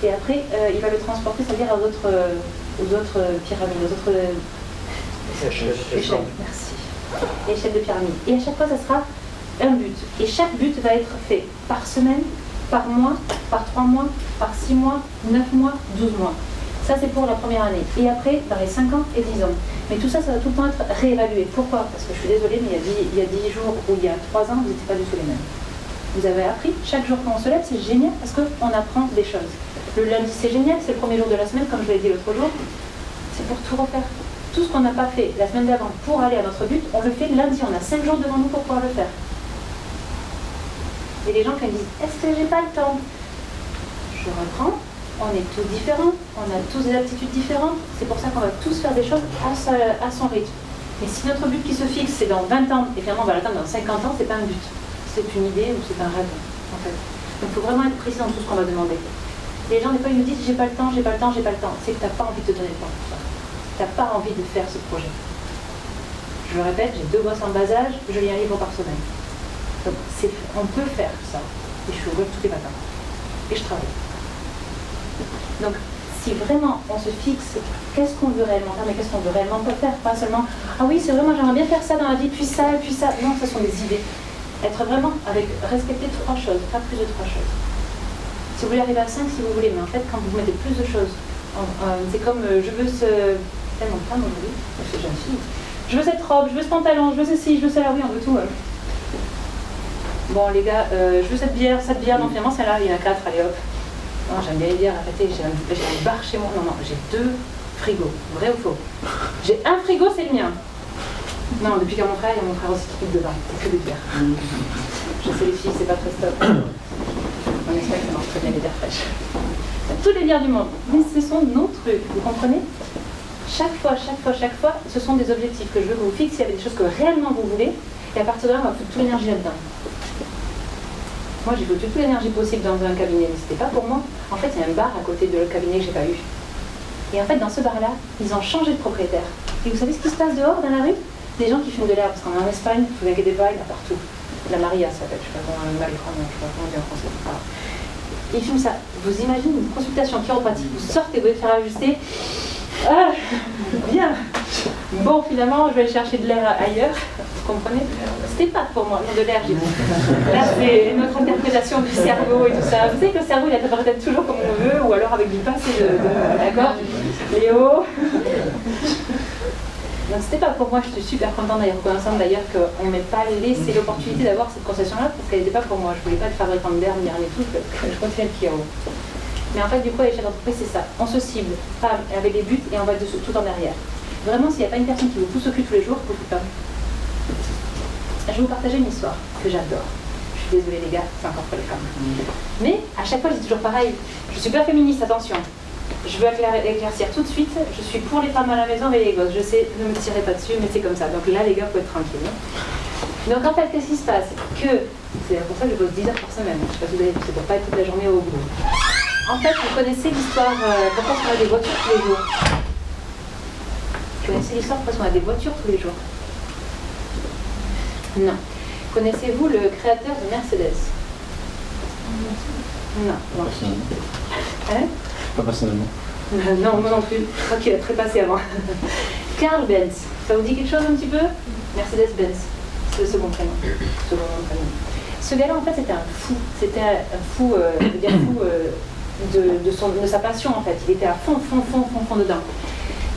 Et après, il va le transporter, c'est-à-dire aux autres pyramides, aux autres échelles. Merci. Échelle de pyramide. Et à chaque fois, ça sera un but. Et chaque but va être fait par semaine, par mois, par 3 mois, par 6 mois, 9 mois, 12 mois. Ça, c'est pour la première année. Et après, dans les 5 ans et 10 ans. Mais tout ça, ça va tout le temps être réévalué. Pourquoi? Parce que je suis désolée, mais il y a 10 jours ou il y a 3 ans, vous n'étiez pas du tout les mêmes. Vous avez appris, chaque jour quand on se lève, c'est génial parce qu'on apprend des choses. Le lundi, c'est génial, c'est le premier jour de la semaine, comme je vous l'ai dit l'autre jour. C'est pour tout refaire. Tout ce qu'on n'a pas fait la semaine d'avant pour aller à notre but, on le fait lundi. On a 5 jours devant nous pour pouvoir le faire. Et les gens qui me disent, est-ce que j'ai pas le temps? Je reprends, on est tous différents, on a tous des aptitudes différentes, c'est pour ça qu'on va tous faire des choses à son rythme. Et si notre but qui se fixe, c'est dans 20 ans, et finalement on va l'atteindre dans 50 ans, c'est pas un but, c'est une idée ou c'est un rêve, en fait. Donc il faut vraiment être précis dans tout ce qu'on va demander. Les gens, des fois, ils nous disent, j'ai pas le temps, j'ai pas le temps, j'ai pas le temps. C'est que t'as pas envie de te donner le temps pour ça. T'as pas envie de faire ce projet. Je le répète, j'ai 2 gosses en bas âge, je lis un livre par semaine. Donc on peut faire ça. Et je suis au web tous les matins. Et je travaille. Donc, si vraiment on se fixe, qu'est-ce qu'on veut réellement faire, mais qu'est-ce qu'on veut réellement pas faire? Pas seulement, ah oui, c'est vraiment, j'aimerais bien faire ça dans la vie, puis ça, puis ça. Non, ce sont des idées. Être vraiment avec, respecter 3 choses, pas plus de 3 choses. Si vous voulez arriver à 5, si vous voulez, mais en fait, quand vous mettez plus de choses, c'est comme, je veux ce... Tellement de femmes aujourd'hui, je suis jeune fille. Je veux cette robe, je veux ce pantalon, je veux ceci, je veux cela, oui, on veut tout. Bon, les gars, je veux cette bière, non, finalement, celle-là, il y en a 4, allez hop. Non, j'aime bien les bières, arrêtez, j'ai un bar chez moi. Non, j'ai 2 frigos, vrai ou faux? J'ai un frigo, c'est le mien. Non, depuis qu'il y a mon frère, il y a mon frère aussi qui pique dedans, c'est que des bières. Je sais, les filles, c'est pas très stop. On espère que ça marche très bien, les bières fraîches. Toutes les bières du monde, mais ce sont nos trucs, vous comprenez? Chaque fois, ce sont des objectifs que je veux que vous fixiez avec des choses que réellement vous voulez, et à partir de là, on va foutre toute l'énergie là-dedans. Moi, j'ai foutu toute l'énergie possible dans un cabinet, mais c'était pas pour moi. En fait, il y a un bar à côté de le cabinet que j'ai pas eu. Et en fait, dans ce bar-là, ils ont changé de propriétaire. Et vous savez ce qui se passe dehors, dans la rue? Des gens qui fument de l'herbe, parce qu'on est en Espagne, vous inquiétez pas, il y en a partout. La Maria, ça s'appelle, je sais pas comment, le marijuana, je sais pas comment on dit en français. Voilà. Ils fument ça. Vous imaginez une consultation chiropratique, vous sortez, vous devez faire ajuster. Ah, bien. Bon, finalement, je vais aller chercher de l'air ailleurs. Vous comprenez? C'était pas pour moi, non, de l'air, j'ai dit. Là, c'est notre interprétation du cerveau et tout ça. Vous savez que le cerveau, il interprète toujours comme on veut, ou alors avec du passé d'accord? Léo. Donc c'était pas pour moi, je suis super contente d'ailleurs, reconnaissante d'ailleurs qu'on ne m'ait pas laissé l'opportunité d'avoir cette concession-là, parce qu'elle n'était pas pour moi. Je voulais pas être fabricante d'air, ni rien et tout, parce que je continuais le Kiro. Mais en fait, du coup, les chefs d'entreprise, c'est ça. On se cible, pas avec des buts, et on va tout en derrière. Vraiment, s'il n'y a pas une personne qui vous pousse au cul tous les jours, vous ne pas. Je vais vous partager une histoire que j'adore. Je suis désolée les gars, c'est encore pour les femmes. Mais à chaque fois, je dis toujours pareil. Je suis pas féministe, attention. Je veux éclaircir tout de suite. Je suis pour les femmes à la maison et les gosses. Je sais, ne me tirez pas dessus, mais c'est comme ça. Donc là, les gars, vous pouvez être tranquilles. Donc en fait, qu'est-ce qui se passe? C'est pour ça que je bosse 10 heures par semaine. Je ne sais pas si vous avez vu, c'est pour pas être toute la journée au boulot. En fait, vous connaissez l'histoire pourquoi on a des voitures tous les jours? Vous connaissez l'histoire pourquoi on a des voitures tous les jours? Non. Connaissez-vous le créateur de Mercedes? Non. Pas personnellement. Hein? Pas personnellement. Non, moi non plus. Je crois qu'il a trépassé avant. Karl Benz. Ça vous dit quelque chose un petit peu? Mercedes-Benz. C'est le second prénom. Ce gars-là, en fait, c'était un fou. C'était un fou, de sa passion, en fait. Il était à fond dedans.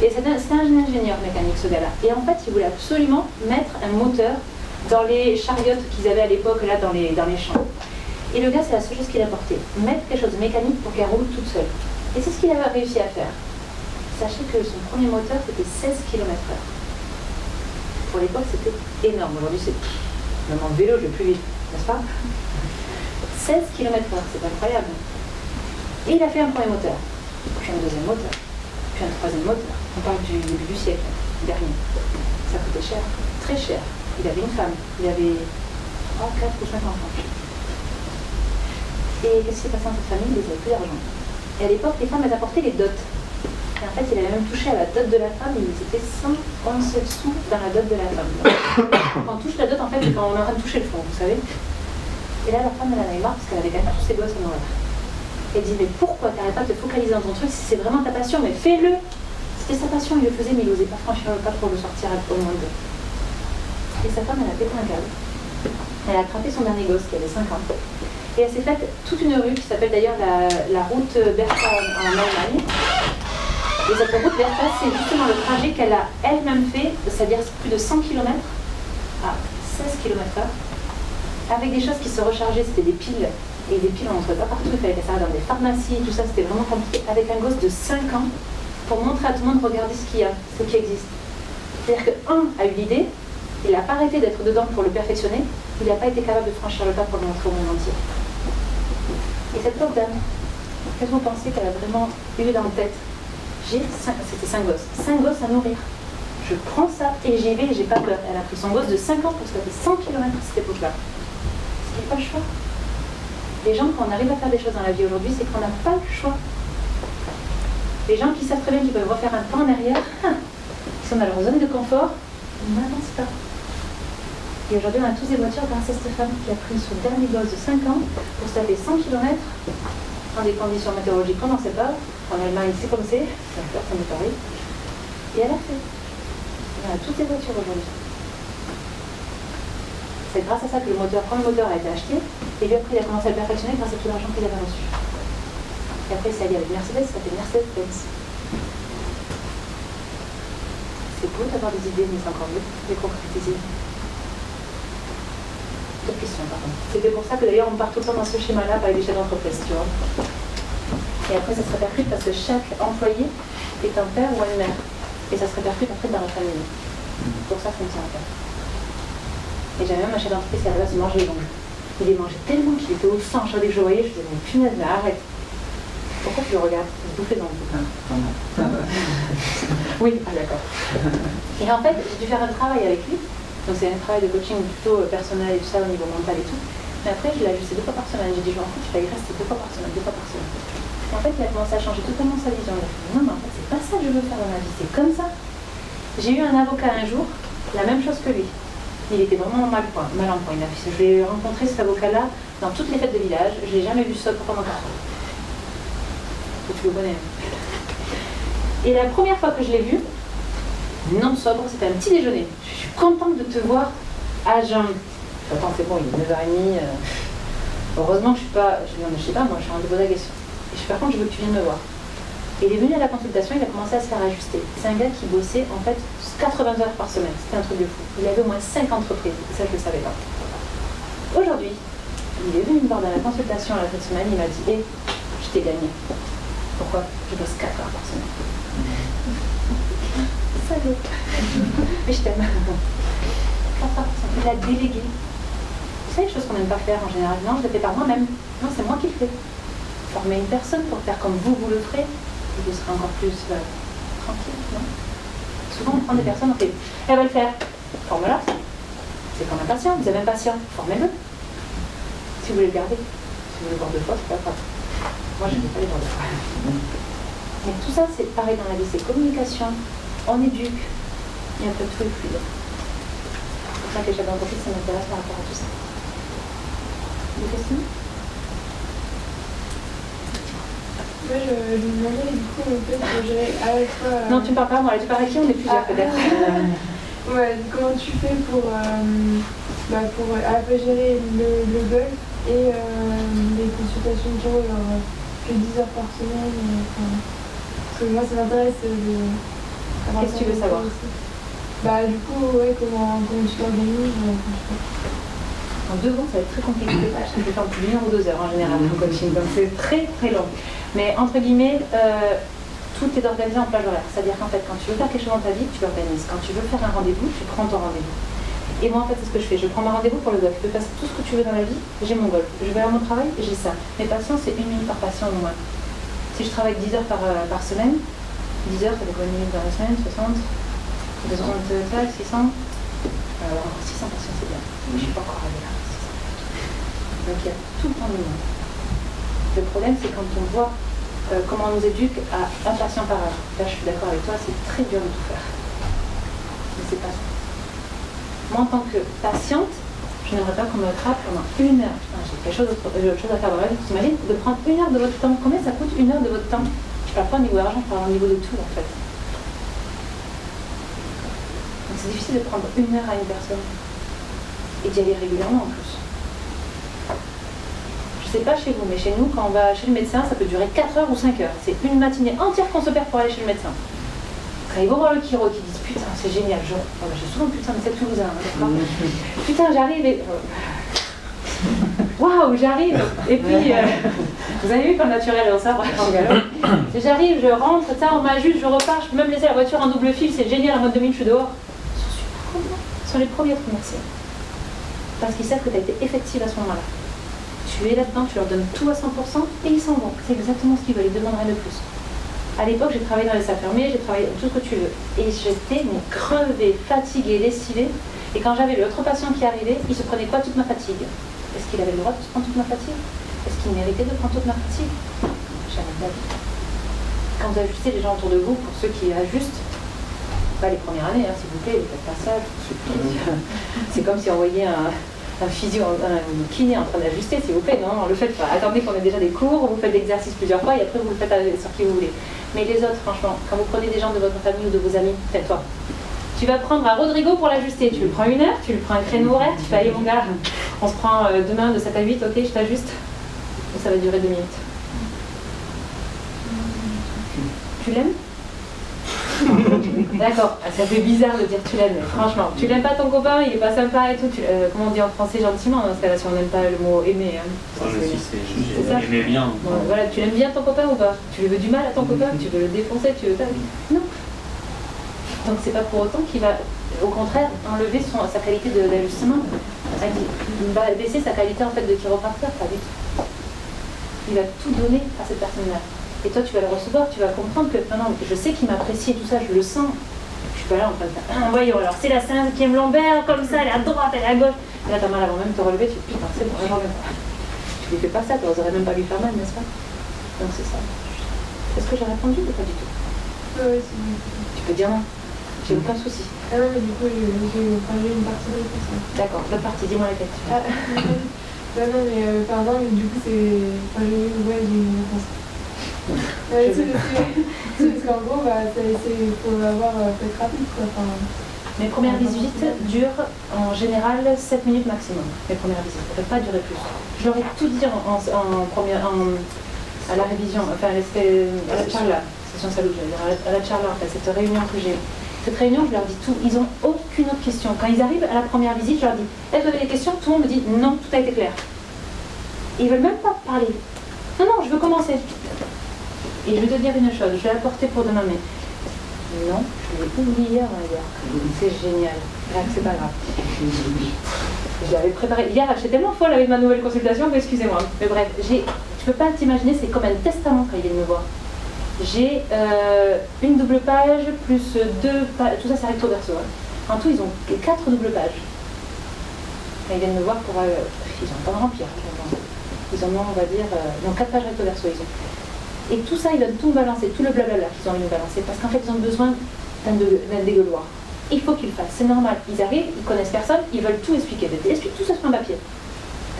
Et c'était un ingénieur mécanique, ce gars-là. Et en fait, il voulait absolument mettre un moteur dans les chariotes qu'ils avaient à l'époque, là, dans les champs. Et le gars, c'est la seule chose qu'il a porté. Mettre quelque chose de mécanique pour qu'elle roule toute seule. Et c'est ce qu'il avait réussi à faire. Sachez que son premier moteur, c'était 16 km/h. Pour l'époque, c'était énorme. Aujourd'hui, c'est... Même en vélo, je vais plus vite, n'est-ce pas? 16 km/h, c'est incroyable. Et il a fait un premier moteur, puis un deuxième moteur, puis un troisième moteur. On parle du début du siècle dernier. Ça coûtait cher, très cher. Il avait une femme, il avait 3, 4 ou 5 enfants. Et qu'est-ce qui s'est passé dans cette famille? Ils n'avaient plus d'argent. Et à l'époque, les femmes, elles apportaient les dots. Et en fait, il avait même touché à la dot de la femme, il était 111 sous dans la dot de la femme. Donc, quand on touche la dot, en fait, c'est quand on est en train de toucher le fond, vous savez. Et là, leur femme, elle en avait marre parce qu'elle avait quand même tous ses gosses en noir. Elle dit, mais pourquoi t'arrêtes pas de te focaliser dans ton truc si c'est vraiment ta passion? Mais fais-le! C'était sa passion, il le faisait, mais il n'osait pas franchir le pas pour le sortir au moins d'eux. Et sa femme, elle a pété un câble. Elle a attrapé son dernier gosse qui avait 5 ans. Et elle s'est faite toute une rue qui s'appelle d'ailleurs la route Bertha en Allemagne. Et cette route Bertha, c'est justement le trajet qu'elle a elle-même fait, c'est-à-dire plus de 100 km à 16 km/h, avec des choses qui se rechargeaient, c'était des piles. Et des piles, on ne trouvait pas partout, il fallait qu'elle s'arrête dans des pharmacies, tout ça, c'était vraiment compliqué. Avec un gosse de 5 ans, pour montrer à tout le monde, regardez ce qu'il y a, ce qui existe. C'est-à-dire qu'un a eu l'idée, il n'a pas arrêté d'être dedans pour le perfectionner, il n'a pas été capable de franchir le pas pour le montrer au monde entier. Et cette pauvre dame, qu'est-ce que vous pensez qu'elle a vraiment eu dans la tête? C'était 5 gosses. 5 gosses à nourrir. Je prends ça et j'y vais et j'ai pas peur. Elle a pris son gosse de 5 ans pour se faire 100 km à cette époque-là. C'est pas le choix. Les gens, quand on arrive à faire des choses dans la vie aujourd'hui, c'est qu'on n'a pas le choix. Les gens qui savent très bien qu'ils peuvent refaire un pas en arrière, ils sont dans leur zone de confort, ils n'avancent pas. Et aujourd'hui, on a tous des voitures grâce à cette femme qui a pris son dernier gosse de 5 ans pour se taper 100 km dans des conditions météorologiques qu'on n'en sait pas. En Allemagne, c'est comme c'est, ça me paraît. Et elle a fait. On a toutes les voitures aujourd'hui. C'est grâce à ça que quand le moteur a été acheté, et puis après il a commencé à le perfectionner grâce à tout l'argent qu'il avait reçu. Et après c'est allé avec Mercedes, ça fait Mercedes-Benz. C'est beau d'avoir des idées, mais c'est encore mieux de les concrétiser. D'autres questions par contre. C'était pour ça que d'ailleurs on part tout le temps dans ce schéma-là par les chefs d'entreprise, tu vois. Et après ça se répercute parce que chaque employé est un père ou une mère. Et ça se répercute après dans la famille. C'est pour ça qu'on tient à faire. Et j'avais même un chef d'entreprise qui arrivait à se manger les ongles. Il les mangeait tellement qu'il était au sang. Chaque fois que je le voyais, je disais, mais punaise, mais arrête. Pourquoi tu le regardes? Il bouffe les ongles. Oui, ah d'accord. Et en fait, j'ai dû faire un travail avec lui. Donc c'est un travail de coaching plutôt personnel et tout ça au niveau mental et tout. Mais après, je l'ai ajusté 2 fois par semaine. J'ai dit, je m'en fous, tu vas y rester 2 fois par semaine, 2 fois par semaine. Et en fait, il a commencé à changer totalement sa vision. Il a dit, non, mais en fait, c'est pas ça que je veux faire dans ma vie, c'est comme ça. J'ai eu un avocat un jour, la même chose que lui. Il était vraiment mal en point. Je l'ai rencontré, cet avocat-là, dans toutes les fêtes de village. Je ne l'ai jamais vu sobre pendant 4 ans. Tu le connais. Et la première fois que je l'ai vu, non sobre, c'était un petit déjeuner. Je suis contente de te voir à jeun. Attends, c'est bon, il est 9h30. Heureusement que je suis pas... Je dis, non, mais je sais pas, moi, je suis en train de poser la question. Et je suis, par contre, je veux que tu viennes me voir. Et il est venu à la consultation, il a commencé à se faire ajuster. C'est un gars qui bossait, en fait, 80 heures par semaine. C'était un truc de fou. Il avait au moins 5 entreprises. Et ça, je ne le savais pas. Aujourd'hui, il est venu me voir dans la consultation la cette semaine, il m'a dit, hé, je t'ai gagné. Pourquoi? Je bosse 4 heures par semaine. Salut. Mais je t'aime. 4 heures par semaine. Il a délégué. Vous savez, les choses qu'on n'aime pas faire en général. Non, je le fais par moi-même. Non, c'est moi qui le fais. Former une personne pour faire comme vous le ferez, et vous serez encore plus tranquille, non? Souvent, on prend des personnes, on fait, elle va le faire. Forme-la. C'est comme un patient. Vous avez un patient, formez-le. Si vous voulez le garder. Si vous voulez le voir 2 fois, c'est pas grave. Moi, je ne vais pas les voir 2 fois. Mais tout ça, c'est pareil dans la vie, c'est communication. On éduque. Et un peu tout est fluide. C'est pour ça que les chefs d'entreprise, ça m'intéresse par rapport à tout ça. Des questions? Moi, je me demandais du coup le fait de gérer à la fois... Non, tu ne parles pas, moi, tu parles à qui? On est plusieurs peut-être. Ouais, comment tu fais pour à la fois gérer le golf et les consultations de genre que 10 heures par semaine parce que moi, ça m'intéresse de... Qu'est-ce que tu veux savoir? Du coup, ouais, comment tu t'organises En 2 ans, ça va être très compliqué parce que je vais faire plus d'1 heure ou 2 heures en général en coaching, donc c'est très très long. Mais entre guillemets, tout est organisé en plage horaire. C'est-à-dire qu'en fait, quand tu veux faire quelque chose dans ta vie, tu l'organises. Quand tu veux faire un rendez-vous, tu prends ton rendez-vous. Et moi, en fait, c'est ce que je fais. Je prends mon rendez-vous pour le golf. Je peux faire tout ce que tu veux dans la vie, j'ai mon golf. Je vais à mon travail, j'ai ça. Mes patients, c'est 1 minute par patient au moins. Si je travaille 10 heures par semaine, 10 heures, ça fait combien de minutes dans la semaine? 60 260, 600. Alors, 600 patients, c'est bien. Je ne suis pas encore allée là. Donc il y a tout le temps du monde. Le problème, c'est quand on voit comment on nous éduque à un patient par heure. Là, je suis d'accord avec toi, c'est très dur de tout faire. Mais c'est pas ça. Moi, en tant que patiente, je n'aimerais pas qu'on me rattrape pendant 1 heure. Putain, j'ai quelque chose à faire dans ma vie. T'imagines de prendre 1 heure de votre temps? Combien ça coûte 1 heure de votre temps? Je parle pas au niveau d'argent, je parle au niveau de tout, en fait. Donc c'est difficile de prendre 1 heure à une personne. Et d'y aller régulièrement, en plus. Je sais pas chez vous, mais chez nous, quand on va chez le médecin, ça peut durer 4 heures ou 5 heures. C'est une matinée entière qu'on se perd pour aller chez le médecin. Quand ils vont voir le chiro, qui disent putain, c'est génial, j'ai souvent putain, mais c'est Toulousain, d'accord. Putain, j'arrive et. Waouh, j'arrive. Et puis, vous avez vu comme naturel, on sort en galop. J'arrive, je rentre, on m'ajuste, je repars, je peux même laisser la voiture en double fil, c'est génial, en mode 2 minutes, je suis dehors. Ils sont super contents. Ils sont les premiers à te remercier. parce qu'ils savent que tu as été effective à ce moment-là. Tu es là-dedans, tu leur donnes tout à 100% et ils s'en vont. C'est exactement ce qu'ils veulent, ils ne demandent rien de plus. À l'époque, j'ai travaillé dans les salles fermées, j'ai travaillé dans tout ce que tu veux. Et j'étais crevée, fatiguée, lessivée. Et quand j'avais l'autre patient qui arrivait, il se prenait quoi toute ma fatigue? Est-ce qu'il avait le droit de se prendre toute ma fatigue? Est-ce qu'il méritait de prendre toute ma fatigue? Jamais de la vie. Quand vous ajustez les gens autour de vous, pour ceux qui ajustent, pas les premières années, hein, s'il vous plaît, ne faites pas ça. C'est comme si on voyait un kiné en train d'ajuster, s'il vous plaît. Non, le faites pas. Attendez qu'on ait déjà des cours, vous faites l'exercice plusieurs fois et après vous le faites sur qui vous voulez. Mais les autres, franchement, quand vous prenez des gens de votre famille ou de vos amis, faites-toi. Tu vas prendre un Rodrigo pour l'ajuster. Tu le prends 1 heure, tu le prends un créneau horaire, tu fais allez mon gars, on se prend demain de 7 à 8, ok, je t'ajuste. Et ça va durer 2 minutes. Tu l'aimes? D'accord, ça fait bizarre de dire tu l'aimes, mais franchement, tu l'aimes pas ton copain, il est pas sympa et tout, comment on dit en français gentiment dans ce cas-là si on n'aime pas le mot aimer hein. C'est ça. Aimer bien. Bon, voilà, tu l'aimes bien ton copain ou pas? Tu lui veux du mal à ton copain? Tu veux le défoncer? Tu veux non. Donc c'est pas pour autant qu'il va, au contraire, enlever sa qualité d'ajustement, baisser sa qualité en fait de chiropracteur, pas du tout. Il va tout donner à cette personne-là. Et toi, tu vas le recevoir, tu vas comprendre que, non, je sais qu'il m'apprécie, tout ça, je le sens. Je suis pas là en train de faire, voyons, alors c'est la 5e lombaire, comme ça, elle est à droite, elle est à gauche. Et là, t'as mal avant même de te relever, tu te dis, putain, c'est bon, j'en reviens pas. Tu lui fais pas ça, tu n'oserais même pas lui faire mal, n'est-ce pas? Donc c'est ça. Est-ce que j'ai répondu ou pas du tout? Oui, c'est bon. Tu peux dire non, j'ai aucun souci. Ah non, mais du coup, j'ai une partie de réponse. D'accord, l'autre partie, dis-moi laquelle. Non, mais pardon, mais du coup, j'ai une réponse. C'est parce qu'en gros, il faut être rapide. Quoi. Enfin, mes premières visites durent en général 7 minutes maximum. Mes premières visites, ça ne peut pas durer plus. Je leur ai tout dit à la révision, enfin à la charla, session salut, à la charla, en fait, cette réunion que j'ai. Cette réunion, je leur dis tout, ils n'ont aucune autre question. Quand ils arrivent à la première visite, je leur dis, est-ce que vous avez des questions? Tout le monde me dit, non, tout a été clair. Et ils ne veulent même pas parler. Non, non, je veux commencer. Et je vais te dire une chose, je vais la porter pour demain, mais non, je l'ai oublié hier, c'est génial. C'est pas grave. Je l'avais préparé. Hier, j'étais tellement folle avec ma nouvelle consultation que excusez-moi. Mais bref, tu peux pas t'imaginer, c'est comme un testament quand ils viennent me voir. J'ai une double page plus 2 pages, tout ça c'est recto verso. Hein. En tout, ils ont 4 doubles pages. Quand ils viennent me voir pour. Ils ont pas remplir. Ils en ont, on va dire, 4 pages recto verso. Ils ont. Et tout ça, ils veulent tout balancer, tout le blablabla qu'ils ont envie de balancer, parce qu'en fait, ils ont besoin d'un dégueuloir. Il faut qu'ils le fassent, c'est normal. Ils arrivent, ils connaissent personne, ils veulent tout expliquer. Explique tout ça sur un papier.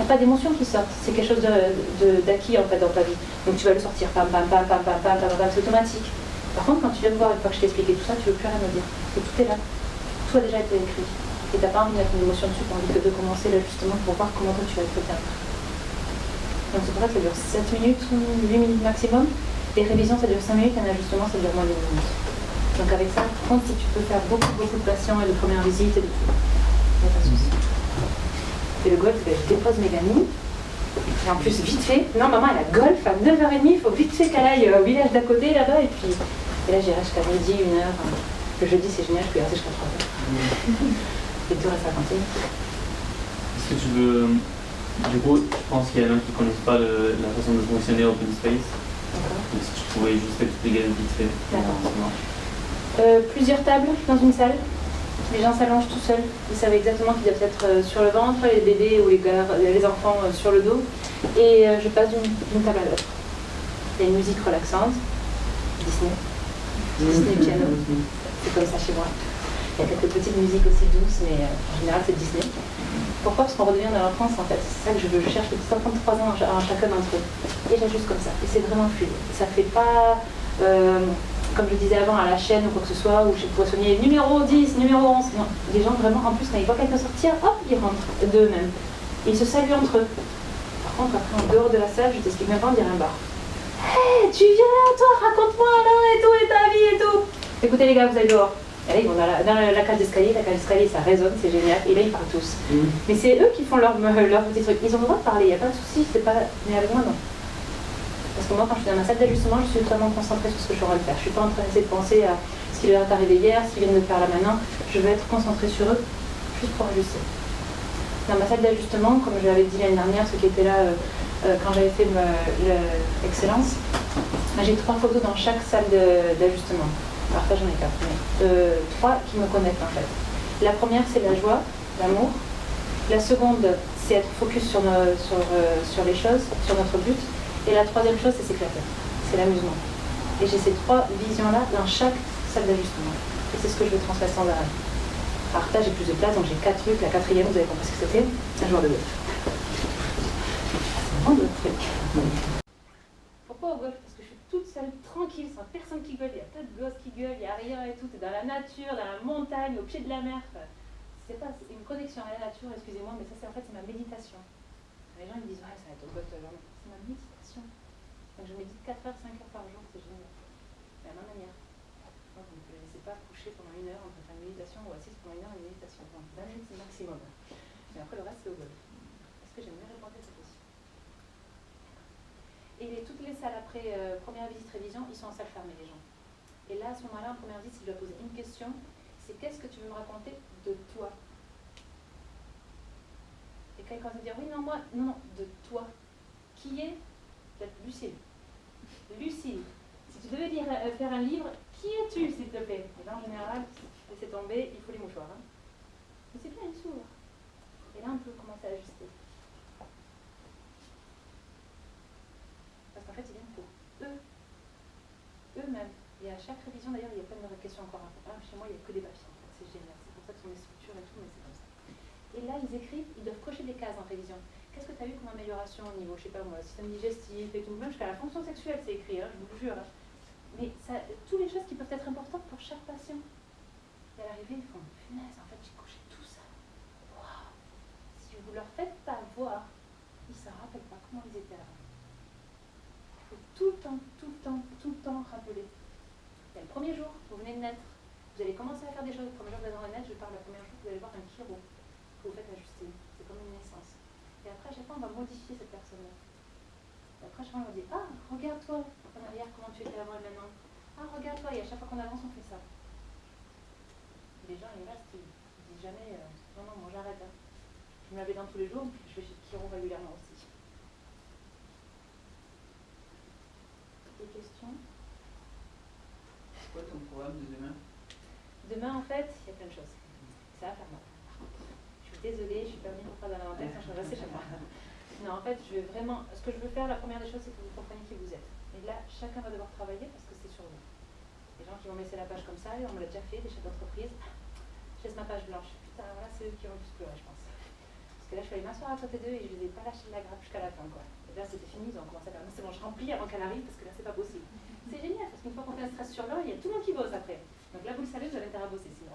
T'as pas d'émotion qui sortent, c'est quelque chose d'acquis en fait dans ta vie. Donc tu vas le sortir, pam, pam, pam, pam, pam, pam, pam, pam, c'est automatique. Par contre, quand tu viens me voir une fois que je t'ai expliqué tout ça, tu veux plus rien me dire. Et tout est là. Tout a déjà été écrit. Et t'as pas envie de mettre une émotion dessus, t'as envie de commencer l'ajustement pour voir comment toi tu vas être traité. Donc c'est pour ça que ça dure 7 minutes, 8 minutes maximum. Les révisions ça dure 5 minutes, un ajustement ça dure moins de 10 minutes. Donc avec ça, par contre, si tu peux faire beaucoup de patients et de premières visites et de tout, il n'y a pas de souci. Et le golf, je dépose mes gamines. Et en plus, vite fait, non maman elle a golf à 9h30, il faut vite fait qu'elle aille au village d'à côté là-bas. Et là j'irai jusqu'à midi, 1h. Le jeudi c'est génial, je peux y rester jusqu'à 3h. Et tout reste à compter. Est-ce que tu veux... Du coup, je pense qu'il y en a qui ne connaissent pas la façon de fonctionner Open Space. Donc si tu pouvais juste expliquer vite fait comment ça marche. Plusieurs tables dans une salle. Les gens s'allongent tout seuls. Ils savent exactement qu'ils doivent être sur le ventre, les bébés ou les enfants sur le dos. Et je passe d'une table à l'autre. Il y a une musique relaxante. Disney piano. C'est comme ça chez moi. Il y a quelques petites musiques aussi douces, mais en général c'est Disney. Pourquoi? Parce qu'on redevient dans l'enfance en fait. C'est ça que je veux. Je cherche les petits enfants de 3 ans en chacun d'entre eux. Et j'ajuste comme ça. Et c'est vraiment fluide. Ça fait pas, comme je disais avant, à la chaîne ou quoi que ce soit, où je pourrais soigner numéro 10, numéro 11. Non. Les gens vraiment, en plus, quand ils voient quelqu'un sortir, hop, ils rentrent d'eux-mêmes. Et ils se saluent entre eux. Par contre, après, en dehors de la salle, je t'explique même pas, on dirait un bar. Hé, tu viens, toi, raconte-moi alors et tout, et ta vie et tout. Écoutez les gars, vous allez dehors. Et là, ils vont dans la cage d'escalier, ça résonne, c'est génial, et là, ils parlent tous. Mais c'est eux qui font leur petit truc. Ils ont le droit de parler, il n'y a pas de souci, c'est pas... Mais avec moi, non. Parce que moi, quand je suis dans ma salle d'ajustement, je suis totalement concentrée sur ce que je suis en train de faire. Je ne suis pas en train d'essayer de penser à ce qui leur est arrivé hier, ce qu'ils viennent de faire là maintenant. Je veux être concentrée sur eux, juste pour ajuster. Dans ma salle d'ajustement, comme je l'avais dit l'année dernière, ceux qui étaient là quand j'avais fait l'excellence, j'ai 3 photos dans chaque salle d'ajustement. Alors ça, j'en ai 4, mais 3 qui me connectent en fait. La première, c'est la joie, l'amour. La seconde, c'est être focus sur les choses, sur notre but. Et la troisième chose, c'est s'éclater, c'est l'amusement. Et j'ai ces 3 visions-là dans chaque salle d'ajustement. Et c'est ce que je veux transmettre sans arrêt. Alors là, j'ai plus de place, donc j'ai 4 trucs. La 4e, vous avez compris ce que c'était, un joueur de golf. C'est vraiment d'autres trucs. Pourquoi au golf? Parce que je suis toute seule, tranquille, sans personne qui gueule. Il y a pas de gosses qui gueulent, il n'y a rien et tout. C'est dans la nature, dans la montagne, au pied de la mer. C'est pas une connexion à la nature, excusez-moi, mais ça, c'est en fait, c'est ma méditation. Les gens me disent, ouais, ça va être au golf toute la journée. C'est ma méditation. Donc je médite 4 heures, 5 heures par jour, c'est génial. Mais à ma manière. Donc ne me laissez pas coucher pendant 1 heure entre faire une méditation ou assise pendant 1 heure une méditation. Donc 20 minutes c'est le maximum. Mais après le reste c'est au golf. Est-ce que j'aime bien répondre à cette question? Et toutes les salles après première visite révision, ils sont en salle fermée les gens. Et là à ce moment-là, en première visite, si je dois poser une question, c'est qu'est-ce que tu veux me raconter de toi? Et quand ils commencent à dire oui, non, moi, non, de toi. Qui est Lucille? Lucille, si tu devais faire un livre, qui es-tu, s'il te plaît? Et là, en général, laissez tomber, il faut les mouchoirs. Hein. Mais c'est bien, il s'ouvre. Et là, on peut commencer à ajuster. Parce qu'en fait, ils viennent pour eux-mêmes. Et à chaque révision, d'ailleurs, il y a plein de questions encore. Chez moi, il n'y a que des papiers, en fait. C'est génial. C'est pour ça que ce sont des structures et tout, mais c'est comme ça. Et là, ils écrivent, ils doivent cocher des cases en révision. Qu'est-ce que tu as vu comme amélioration au niveau, je sais pas moi, système digestif et tout, même jusqu'à la fonction sexuelle, c'est écrit, hein, je vous le jure. Hein. Mais ça, toutes les choses qui peuvent être importantes pour chaque patient. Et à l'arrivée, ils font, punaise, en fait, j'ai coché tout ça. Waouh! Si vous leur faites pas voir, ils ne se rappellent pas comment ils étaient avant. Il faut tout le temps rappeler. Il y a le premier jour, vous venez de naître, vous allez commencer à faire des choses. Le premier jour, vous allez dans la naître, je parle le premier jour, vous allez voir un chiro que vous faites ajuster. C'est comme une naissance. Et après, à chaque fois, on va modifier cette personne-là. Et après, à chaque fois, on va dire, ah, regarde-toi en arrière, comment tu étais avant et maintenant. Ah, regarde-toi, et à chaque fois qu'on avance, on fait ça. Et les gens, ils restent, ils disent jamais, non, moi j'arrête. Hein. Je me lave les dents tous les jours, je vais chez le chiro régulièrement aussi. Des questions? C'est quoi ton programme de demain? Demain, en fait, il y a plein de choses. Ça va faire mal. Désolée, je suis pas venue pour faire de l'inventaire, je suis restée chez moi. Non, en fait, je vais vraiment. Ce que je veux faire, la première des choses, c'est que vous compreniez qui vous êtes. Et là, chacun va devoir travailler parce que c'est sur vous. Les gens qui vont me laisser la page comme ça, et on me l'a déjà fait, des chefs d'entreprise. Je laisse ma page blanche. Putain, voilà, c'est eux qui vont le plus pleurer, je pense. Parce que là, je suis allée m'asseoir à côté d'eux et je les ai pas lâchés de la grappe jusqu'à la fin, quoi. Et là, c'était fini, ils ont commencé à faire. C'est bon, je remplis avant qu'elle arrive parce que là, c'est pas possible. C'est génial parce qu'une fois qu'on fait un stress sur l'un, il y a tout le monde qui bosse après. Donc là, vous le savez, vous avez intérêt à bosser, sinon.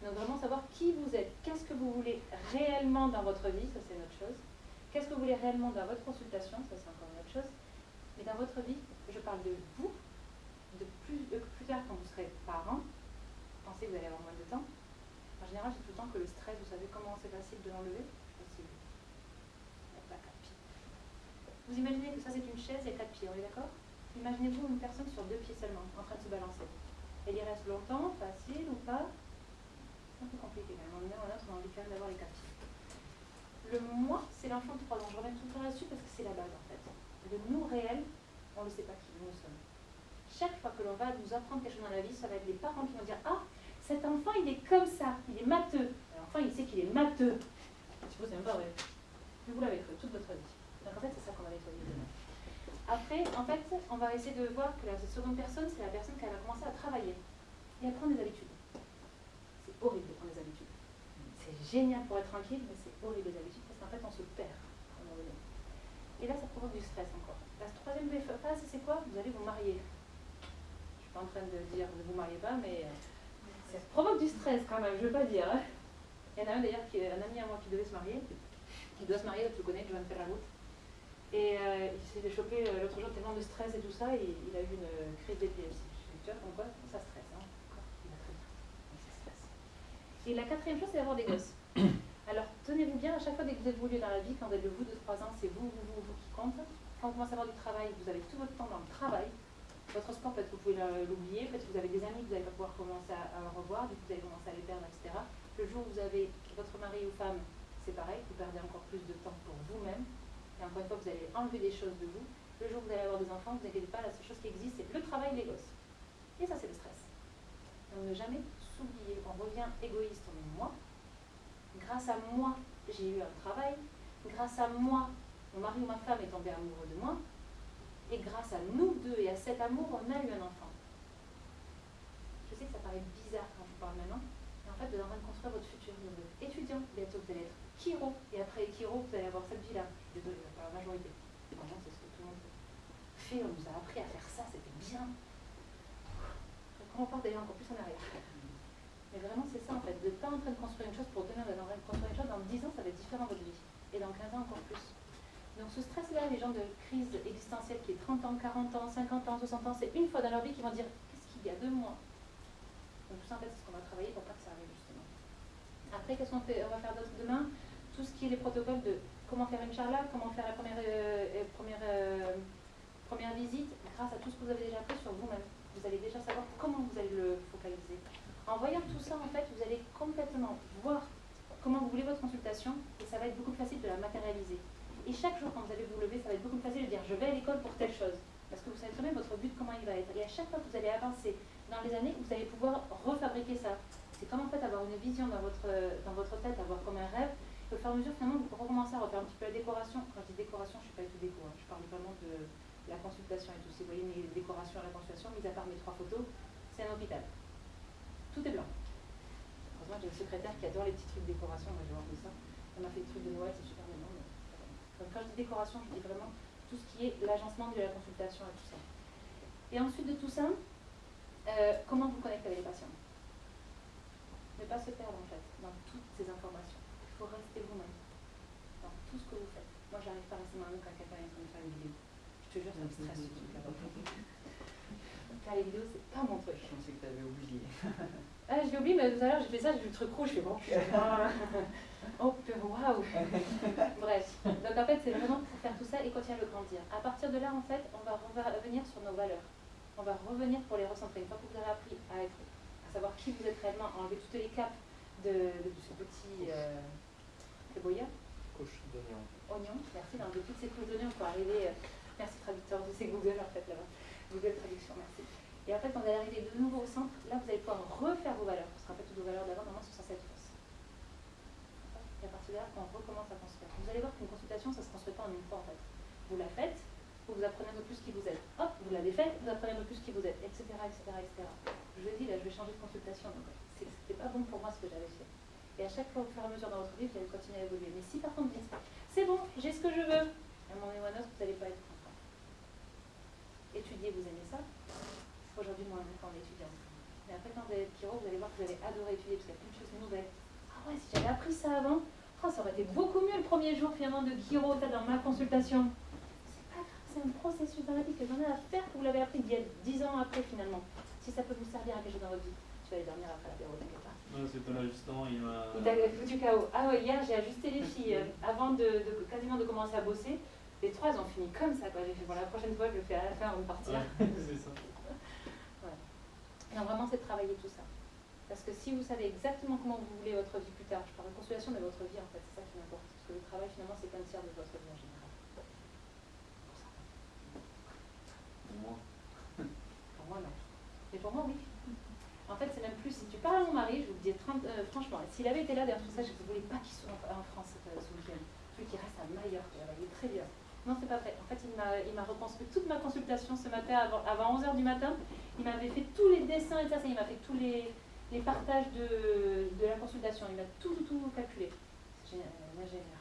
Donc vraiment savoir qui vous êtes, qu'est-ce que vous voulez réellement dans votre vie, ça c'est une autre chose. Qu'est-ce que vous voulez réellement dans votre consultation, ça c'est encore une autre chose. Mais dans votre vie, je parle de vous, de plus tard quand vous serez parent, pensez que vous allez avoir moins de temps. En général, c'est tout le temps que le stress, vous savez comment c'est facile de l'enlever? C'est pas 4 pieds. Vous imaginez que ça c'est une chaise, il y a 4 pieds, on est d'accord? Imaginez-vous une personne sur 2 pieds seulement, en train de se balancer. Elle y reste longtemps, facile ou pas? C'est un peu compliqué quand même. On a envie quand même d'avoir les 4 pieds. Le moi, c'est l'enfant de 3 ans. Je reviens tout le temps là-dessus parce que c'est la base en fait. Le nous réel, on ne sait pas qui nous sommes. Chaque fois que l'on va nous apprendre quelque chose dans la vie, ça va être les parents qui vont dire, ah, cet enfant il est comme ça, il est matheux. L'enfant il sait qu'il est matheux. Tu vois, c'est même pas vrai. Vous l'avez cru toute votre vie. Donc en fait, c'est ça qu'on va nettoyer demain. Après, en fait, on va essayer de voir que la seconde personne, c'est la personne qui va commencer à travailler et à prendre des habitudes. C'est horrible de prendre des habitudes. C'est génial pour être tranquille, mais c'est horrible les habitudes parce qu'en fait on se perd à un moment donné. Et là ça provoque du stress encore. La troisième phase, c'est quoi? Vous allez vous marier. Je suis pas en train de dire ne vous mariez pas, mais ça provoque du stress quand même, je veux pas dire. Hein. Il y en a un d'ailleurs, un ami à moi qui devait se marier, qui doit se marier, tu le connais, Johan Ferragut. Et il s'est fait choper l'autre jour tellement de stress et tout ça, et il a eu une crise d'épilepsie. Tu vois, comme quoi ça stresse. Hein. Et la quatrième chose, c'est d'avoir des gosses. Alors, tenez-vous bien, à chaque fois dès que vous évoluez dans la vie, quand vous êtes le vous de 3 ans, c'est vous qui compte. Quand vous commencez à avoir du travail, vous avez tout votre temps dans le travail. Votre sport, peut-être que vous pouvez l'oublier, peut-être que vous avez des amis que vous n'allez pas pouvoir commencer à revoir, du coup vous allez commencer à les perdre, etc. Le jour où vous avez votre mari ou femme, c'est pareil, vous perdez encore plus de temps pour vous-même. Et encore une fois, vous allez enlever des choses de vous. Le jour où vous allez avoir des enfants, ne vous inquiétez pas, la seule chose qui existe, c'est le travail et les gosses. Et ça, c'est le stress. Donc ne jamais s'oublier. On revient égoïste, on est moi. Grâce à moi, j'ai eu un travail. Grâce à moi, mon mari ou ma femme est tombé amoureux de moi. Et grâce à nous deux et à cet amour, on a eu un enfant. Je sais que ça paraît bizarre quand je vous parle maintenant, mais en fait, vous êtes en train de construire votre futur. Vous êtes étudiant, bientôt vous allez être chiro, et après chiro, vous allez avoir cette vie-là. Désolée, pas la majorité. Vraiment, c'est ce que tout le monde fait. On nous a appris à faire ça, c'était bien. Comment on part d'aller encore plus en arrière. Mais vraiment, c'est ça en fait. Vous n'êtes pas en train de construire une chose pour demain, vous êtes en train de construire une chose dans 10 ans, ça va être différent votre vie. Et dans 15 ans, encore plus. Donc ce stress-là, les gens de crise existentielle qui est 30 ans, 40 ans, 50 ans, 60 ans, c'est une fois dans leur vie qu'ils vont dire « Qu'est-ce qu'il y a de moi ?» Donc tout ça, en fait, c'est ce qu'on va travailler pour pas que ça arrive, justement. Après, qu'est-ce qu'on va faire d'autre demain? Tout ce qui est les protocoles de comment faire une charla, comment faire la première visite, grâce à tout ce que vous avez déjà appris sur vous-même. Vous allez déjà savoir comment vous allez le focaliser. En voyant tout ça, en fait, vous allez complètement voir comment vous voulez votre consultation et ça va être beaucoup plus facile de la matérialiser. Et chaque jour, quand vous allez vous lever, ça va être beaucoup plus facile de dire « je vais à l'école pour telle chose ». Parce que vous savez très bien votre but, comment il va être. Et à chaque fois que vous allez avancer dans les années, vous allez pouvoir refabriquer ça. C'est comme en fait avoir une vision dans votre tête, avoir comme un rêve. Et au fur et à mesure, finalement, vous recommencez à refaire un petit peu la décoration. Quand je dis décoration, je ne suis pas du tout déco. Hein. Je parle vraiment de la consultation et tout. Si vous voyez mes décorations à la consultation, mis à part mes 3 photos, c'est un hôpital. Tout est blanc. Heureusement, j'ai une secrétaire qui adore les petits trucs de décoration. Moi, j'ai envie ça. Elle m'a fait des trucs de Noël, c'est super mignon. Mais... Donc, quand je dis décoration, je dis vraiment tout ce qui est l'agencement de la consultation et tout ça. Et ensuite de tout ça, comment vous connectez avec les patients? Ne pas se perdre en fait dans toutes ces informations. Il faut rester vous-même dans tout ce que vous faites. Moi, j'arrive pas à rester moi-même quand quelqu'un est en train de faire une vidéo. Je te jure, ça me stresse ce truc là-bas. Faire les vidéos, c'est pas mon truc. Je pensais que tu avais oublié. Ah, je l'ai oublié, mais tout à l'heure, j'ai fait ça, j'ai vu le truc rouge, je fais bon, putain. Oh, waouh. Bref. Donc en fait, c'est vraiment pour faire tout ça et continuer à le grandir. À partir de là, en fait, on va revenir sur nos valeurs. On va revenir pour les recentrer. Une fois que vous avez appris à savoir qui vous êtes réellement, enlever toutes les capes de ce petit boya. Couche d'oignon. Oignon, merci, d'enlever toutes ces couches d'oignon pour arriver. Merci traducteur, c'est Google en fait là-bas. Google Traduction, merci. Et en fait, quand vous allez arriver de nouveau au centre, là vous allez pouvoir refaire vos valeurs. Parce qu'en fait, toutes vos valeurs d'avant, normalement, sont censées être fausses. Et à partir de là, on recommence à construire. Vous allez voir qu'une consultation, ça ne se construit pas en une fois en fait. Vous la faites, vous apprenez un peu plus qui vous êtes. Hop, vous l'avez fait, vous apprenez un peu plus qui vous êtes, etc., etc., etc. Je vous ai dit, là, je vais changer de consultation. Donc, c'était pas bon pour moi ce que j'avais fait. Et à chaque fois, au fur et à mesure dans votre vie, vous allez continuer à évoluer. Mais si par contre vous dites, c'est bon, j'ai ce que je veux, à un moment donné ou à un autre, vous n'allez pas être content. Étudier, vous aimez ça? Aujourd'hui, moi, quand on est étudiant. Mais après, quand vous allez être chiro, vous allez voir que vous allez adorer étudier, parce qu'il y a plein de choses nouvelles. Ah ouais, si j'avais appris ça avant, oh, ça aurait été beaucoup mieux le premier jour finalement de chiro, dans ma consultation. C'est pas grave, c'est un processus dans la vie que j'en ai à faire, que vous l'avez appris 10 ans après finalement. Si ça peut vous servir à quelque chose dans votre vie. Tu vas aller dormir après l'apéro, t'inquiète pas. Non, c'est ton ajustement, il m'a... Il t'a foutu KO. Ah ouais, hier j'ai ajusté les filles avant quasiment de commencer à bosser. Les 3 elles ont fini comme ça quoi. J'ai fait bon la prochaine fois je le fais à la fin avant de partir. Ouais, c'est ça. Ouais. Non vraiment c'est de travailler tout ça. Parce que si vous savez exactement comment vous voulez votre vie plus tard, je parle de consolidation de votre vie en fait, c'est ça qui m'importe. Parce que le travail finalement c'est qu'un tiers de votre vie en général. Pour ça. Pour moi. Pour moi non. Mais pour moi oui. En fait, c'est même plus, si tu parles à mon mari, je vous le dis franchement, s'il avait été là derrière tout ça, je ne voulais pas qu'il soit en France ce week-end. Je veux qu'il reste à Majorque, il est très bien. Non, c'est pas vrai. En fait, il m'a reconstruit toute ma consultation ce matin, avant 11h du matin. Il m'avait fait tous les dessins et ça, il m'a fait tous les partages de la consultation. Il m'a tout calculé. C'est génial, un ingénieur.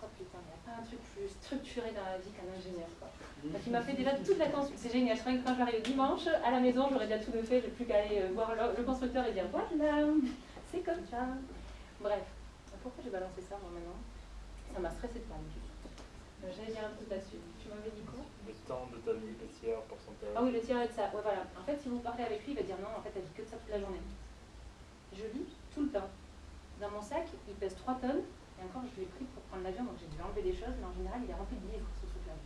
Oh putain, il n'y a pas un truc plus structuré dans la vie qu'un ingénieur, quoi. Donc il m'a fait déjà toute la consultation. C'est génial. Je crois que quand j'arrive dimanche, à la maison, j'aurais déjà tout fait. J'ai plus qu'à aller voir le constructeur et dire voilà, c'est comme ça. Bref. Pourquoi j'ai balancé ça, moi, maintenant? Ça m'a stressé de parler. J'allais dire un truc là-dessus. Tu m'avais dit quoi? Le temps de ta vie, le tiers, pourcentage. Ah oui, le tiers de ça. Ouais, voilà. En fait, si vous parlez avec lui, il va dire non, en fait, elle dit que de ça toute la journée. Je lis tout le temps. Dans mon sac, il pèse 3 tonnes. Et encore, je l'ai pris pour prendre l'avion, donc j'ai dû enlever des choses, mais en général, il est rempli de livres, ce truc-là.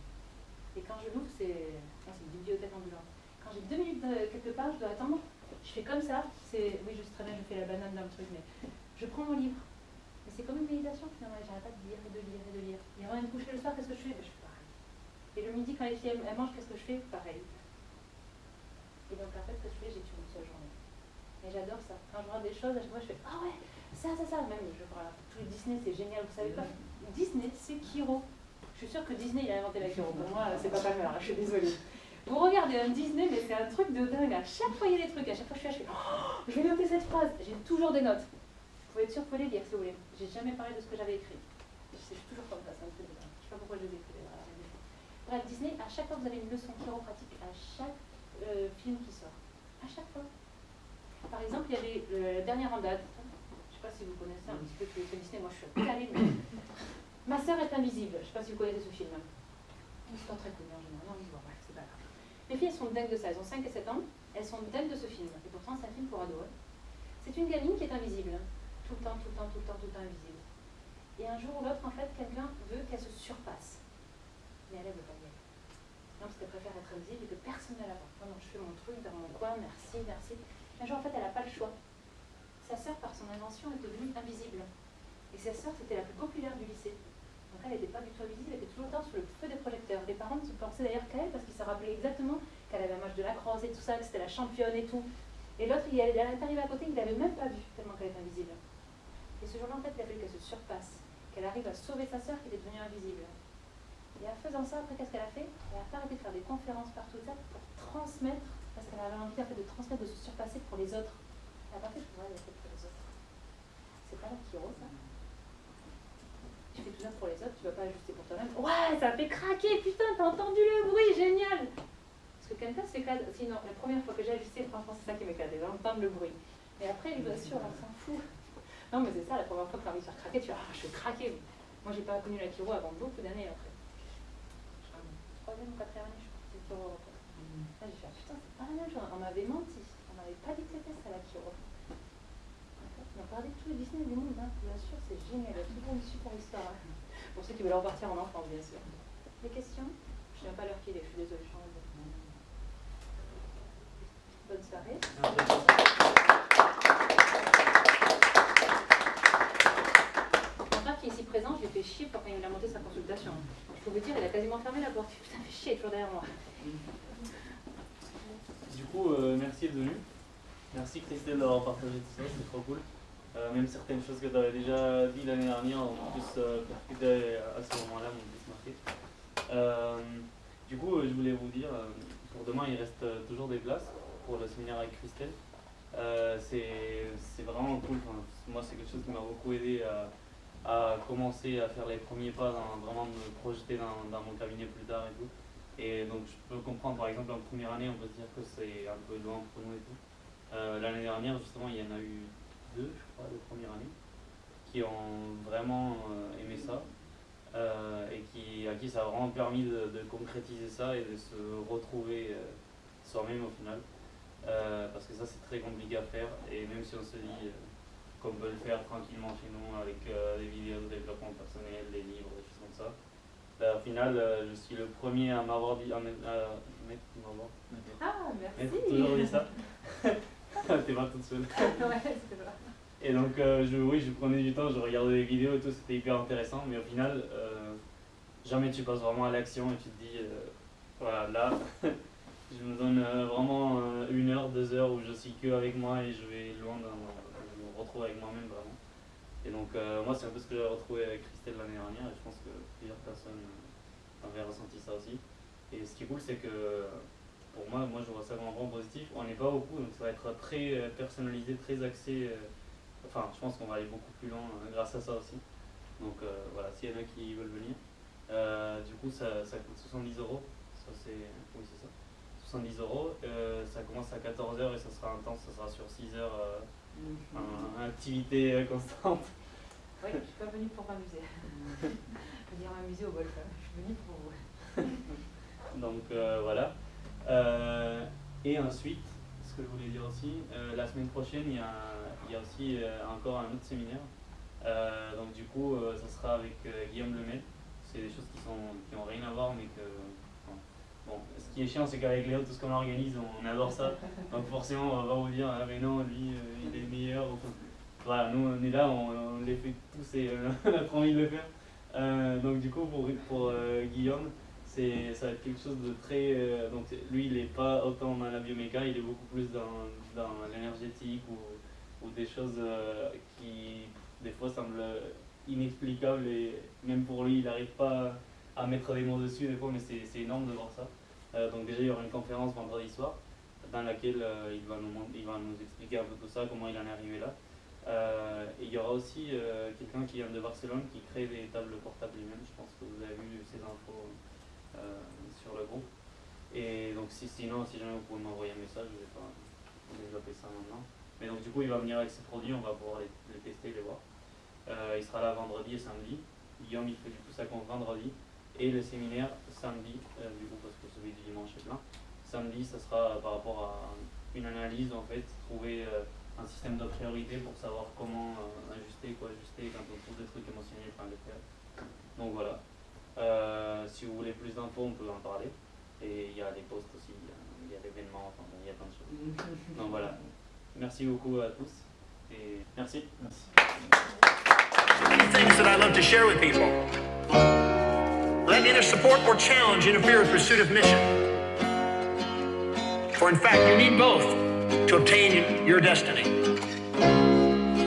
Et quand je l'ouvre, c'est une bibliothèque ambulante. Quand j'ai 2 minutes quelque part, je dois attendre. Je fais comme ça. Oui, je sais très bien, je fais la banane dans le truc, mais je prends mon livre. Mais c'est comme une méditation finalement, j'arrête pas de lire et de lire et de lire. Et avant de me coucher le soir, qu'est-ce que je fais? Je fais pareil. Et le midi, quand les filles elles mangent, qu'est-ce que je fais? Pareil. Et donc en fait, ce que je fais, j'étudie une seule journée. Et j'adore ça. Quand je vois des choses, à chaque fois je fais ah ouais, ça. Même je vois tous les Disney, c'est génial, vous savez pas? Disney, c'est Kiro. Je suis sûre que Disney il a inventé la Kiro. Pour moi, c'est pas Palmer, je suis désolée. Vous regardez un Disney, mais c'est un truc de dingue. À chaque fois, il y a des trucs. À chaque fois, je fais oh, je vais noter cette phrase. J'ai toujours des notes. Vous pouvez être sûr, vous pouvez les lire si vous voulez. J'ai jamais parlé de ce que j'avais écrit. Je suis toujours comme ça, c'est un truc de dingue. Je sais pas pourquoi je les ai écrits. Bref, Disney, à chaque fois, vous avez une leçon chiropratique à chaque film qui sort. À chaque fois. Par exemple, il y avait la dernière Andade. Je sais pas si vous connaissez un petit peu tous les films Disney. Moi, je suis calée. Ma sœur est invisible. Je sais pas si vous connaissez ce film. C'est pas très connu en général. Non, bref, c'est pas grave. Les filles, elles sont dingues de ça, elles ont 5 et 7 ans, elles sont dingues de ce film. Et pourtant, c'est un film pour ados. C'est une gamine qui est invisible. Tout le temps invisible. Et un jour ou l'autre, en fait, quelqu'un veut qu'elle se surpasse. Mais elle ne veut pas y aller. Non, parce qu'elle préfère être invisible et que personne ne la voit. Non, je fais mon truc dans mon coin, merci. Un jour, en fait, elle n'a pas le choix. Sa sœur, par son invention, est devenue invisible. Et sa sœur, c'était la plus populaire du lycée. Donc elle n'était pas du tout invisible, elle était toujours le temps sous le feu des projecteurs. Les parents se pensaient d'ailleurs qu'à elle parce qu'ils se rappelaient exactement qu'elle avait un match de lacrosse et tout ça, que c'était la championne et tout. Et l'autre, elle est arrivée à côté, il ne l'avait même pas vue tellement qu'elle était invisible. Et ce jour-là, en fait, il a fallu qu'elle se surpasse, qu'elle arrive à sauver sa sœur qui était devenue invisible. Et en faisant ça, après, qu'est-ce qu'elle a fait? Elle a arrêté de faire des conférences partout ça pour transmettre, parce qu'elle avait envie en fait, de transmettre, de se surpasser pour les autres. Elle n'a pas fait pour elle, elle a fait pour les autres. C'est pas la Kiro, ça? Tu fais tout ça pour les autres, tu vas pas ajuster pour toi-même. Ouais, ça fait craquer, putain, t'as entendu le bruit, génial! Parce que quelqu'un s'éclate. Sinon, la première fois que j'ai ajusté, franchement, c'est ça qui m'éclate, d'entendre le bruit. Et après, il vous assure, on s'en fout. Non, mais c'est ça, la première fois que tu as envie de faire craquer, tu vas, ah, je vais craquer. Moi, j'ai pas connu la Kiro avant beaucoup d'années après. Troisième ou quatrième année, je crois, c'est Kiro. Là, j'ai fait, putain, c'est pas la même chose. On m'avait menti. On m'avait pas dit que c'était ça, la Kiro. On a parlé de tous les Disney du monde, hein. Je vous assure, c'est génial, il y a toujours une super histoire. Hein. Pour ceux qui veulent repartir en enfance, bien sûr. Des questions? Je ne sais pas l'heure qu'il est, je suis désolée, je change de... Bonne soirée. Mon frère qui est ici présent, je l'ai fait chier quand il a monté sa consultation. Je peux vous dire, il a quasiment fermé la porte. Putain, fait chier, il est toujours derrière moi. Du coup, merci d'être venu. Merci Christelle d'avoir partagé tout ça, c'est trop cool. Même certaines choses que tu avais déjà dit l'année dernière ont plus percuté à ce moment-là, m'ont plus marqué. Du coup, je voulais vous dire, pour demain, il reste toujours des places pour le séminaire avec Christelle. C'est vraiment cool. Enfin, moi, c'est quelque chose qui m'a beaucoup aidé à commencer à faire les premiers pas, vraiment me projeter dans mon cabinet plus tard et tout. Et donc, je peux comprendre, par exemple, en première année, on peut se dire que c'est un peu loin pour nous et tout. L'année dernière, justement, il y en a eu 2, je crois, de première année, qui ont vraiment aimé ça et à qui ça a vraiment permis de concrétiser ça et de se retrouver soi-même au final. Parce que ça, c'est très compliqué à faire et même si on se dit qu'on peut le faire tranquillement chez nous avec des vidéos de développement personnel, des livres, des choses comme ça, au final, je suis le premier à m'avoir dit, à merci. toujours dit ça. T'es pas toute seule. Ouais, c'est vrai. Et donc, je prenais du temps, je regardais des vidéos et tout, c'était hyper intéressant, mais au final, jamais tu passes vraiment à l'action et tu te dis, voilà, là, je me donne vraiment 1 heure, 2 heures où je suis que avec moi et je vais loin, je me retrouve avec moi-même vraiment. Et donc, moi, c'est un peu ce que j'ai retrouvé avec Christelle l'année dernière et je pense que plusieurs personnes avaient ressenti ça aussi. Et ce qui est cool, c'est que pour moi, je vois ça comme un point positif. On n'est pas beaucoup, donc ça va être très personnalisé, très axé. Enfin, je pense qu'on va aller beaucoup plus loin grâce à ça aussi. Donc voilà, s'il y en a qui veulent venir. Du coup, ça coûte 70 €. Ça, oui, c'est ça. 70 €. Ça commence à 14 h et ça sera intense, ça sera sur 6 heures. Activité constante. Oui, je ne suis pas venue pour m'amuser. Je veux dire m'amuser au golf. Je suis venue pour vous. Donc voilà. Et ensuite, ce que je voulais dire aussi, la semaine prochaine, il y a aussi encore un autre séminaire. Donc du coup, ça sera avec Guillaume Lemay. C'est des choses qui ont rien à voir, mais que... Bon, ce qui est chiant, c'est qu'avec Léo, tout ce qu'on organise, on adore ça. Donc forcément, on va pas vous dire, ah mais non, lui, il est meilleur. Enfin, voilà, nous on est là, on les fait tous et on a trop envie de le faire. Donc du coup pour Guillaume, ça va être quelque chose de très... donc lui il n'est pas autant dans la bioméca, il est beaucoup plus dans l'énergétique ou des choses qui des fois semblent inexplicables et même pour lui il n'arrive pas à mettre des mots dessus des fois, mais c'est énorme de voir ça. Donc déjà il y aura une conférence vendredi soir dans laquelle il va nous expliquer un peu tout ça, comment il en est arrivé là. Et il y aura aussi quelqu'un qui vient de Barcelone qui crée des tables portables lui-même. Je pense que vous avez vu ces infos sur le groupe. Et donc sinon, si jamais vous pouvez m'envoyer un message, je vais pas développer ça maintenant. Mais donc du coup il va venir avec ses produits, on va pouvoir les tester, les voir. Il sera là vendredi et samedi. Guillaume il fait du coup sa compte vendredi et le séminaire samedi, du coup parce que celui du dimanche est plein. Samedi ça sera par rapport à une analyse en fait, trouver un système de priorité pour savoir comment ajuster, quoi ajuster quand on trouve des trucs émotionnels, enfin les faire. Donc voilà. Si vous voulez plus d'infos, on peut en parler. Et il y a les posts aussi, il y a l'événement, enfin il y a plein de choses. Donc voilà. Merci beaucoup à tous et merci. Things that I love to share with people. Let neither support or challenge interfere with pursuit of mission. For in fact, you need both to obtain your destiny.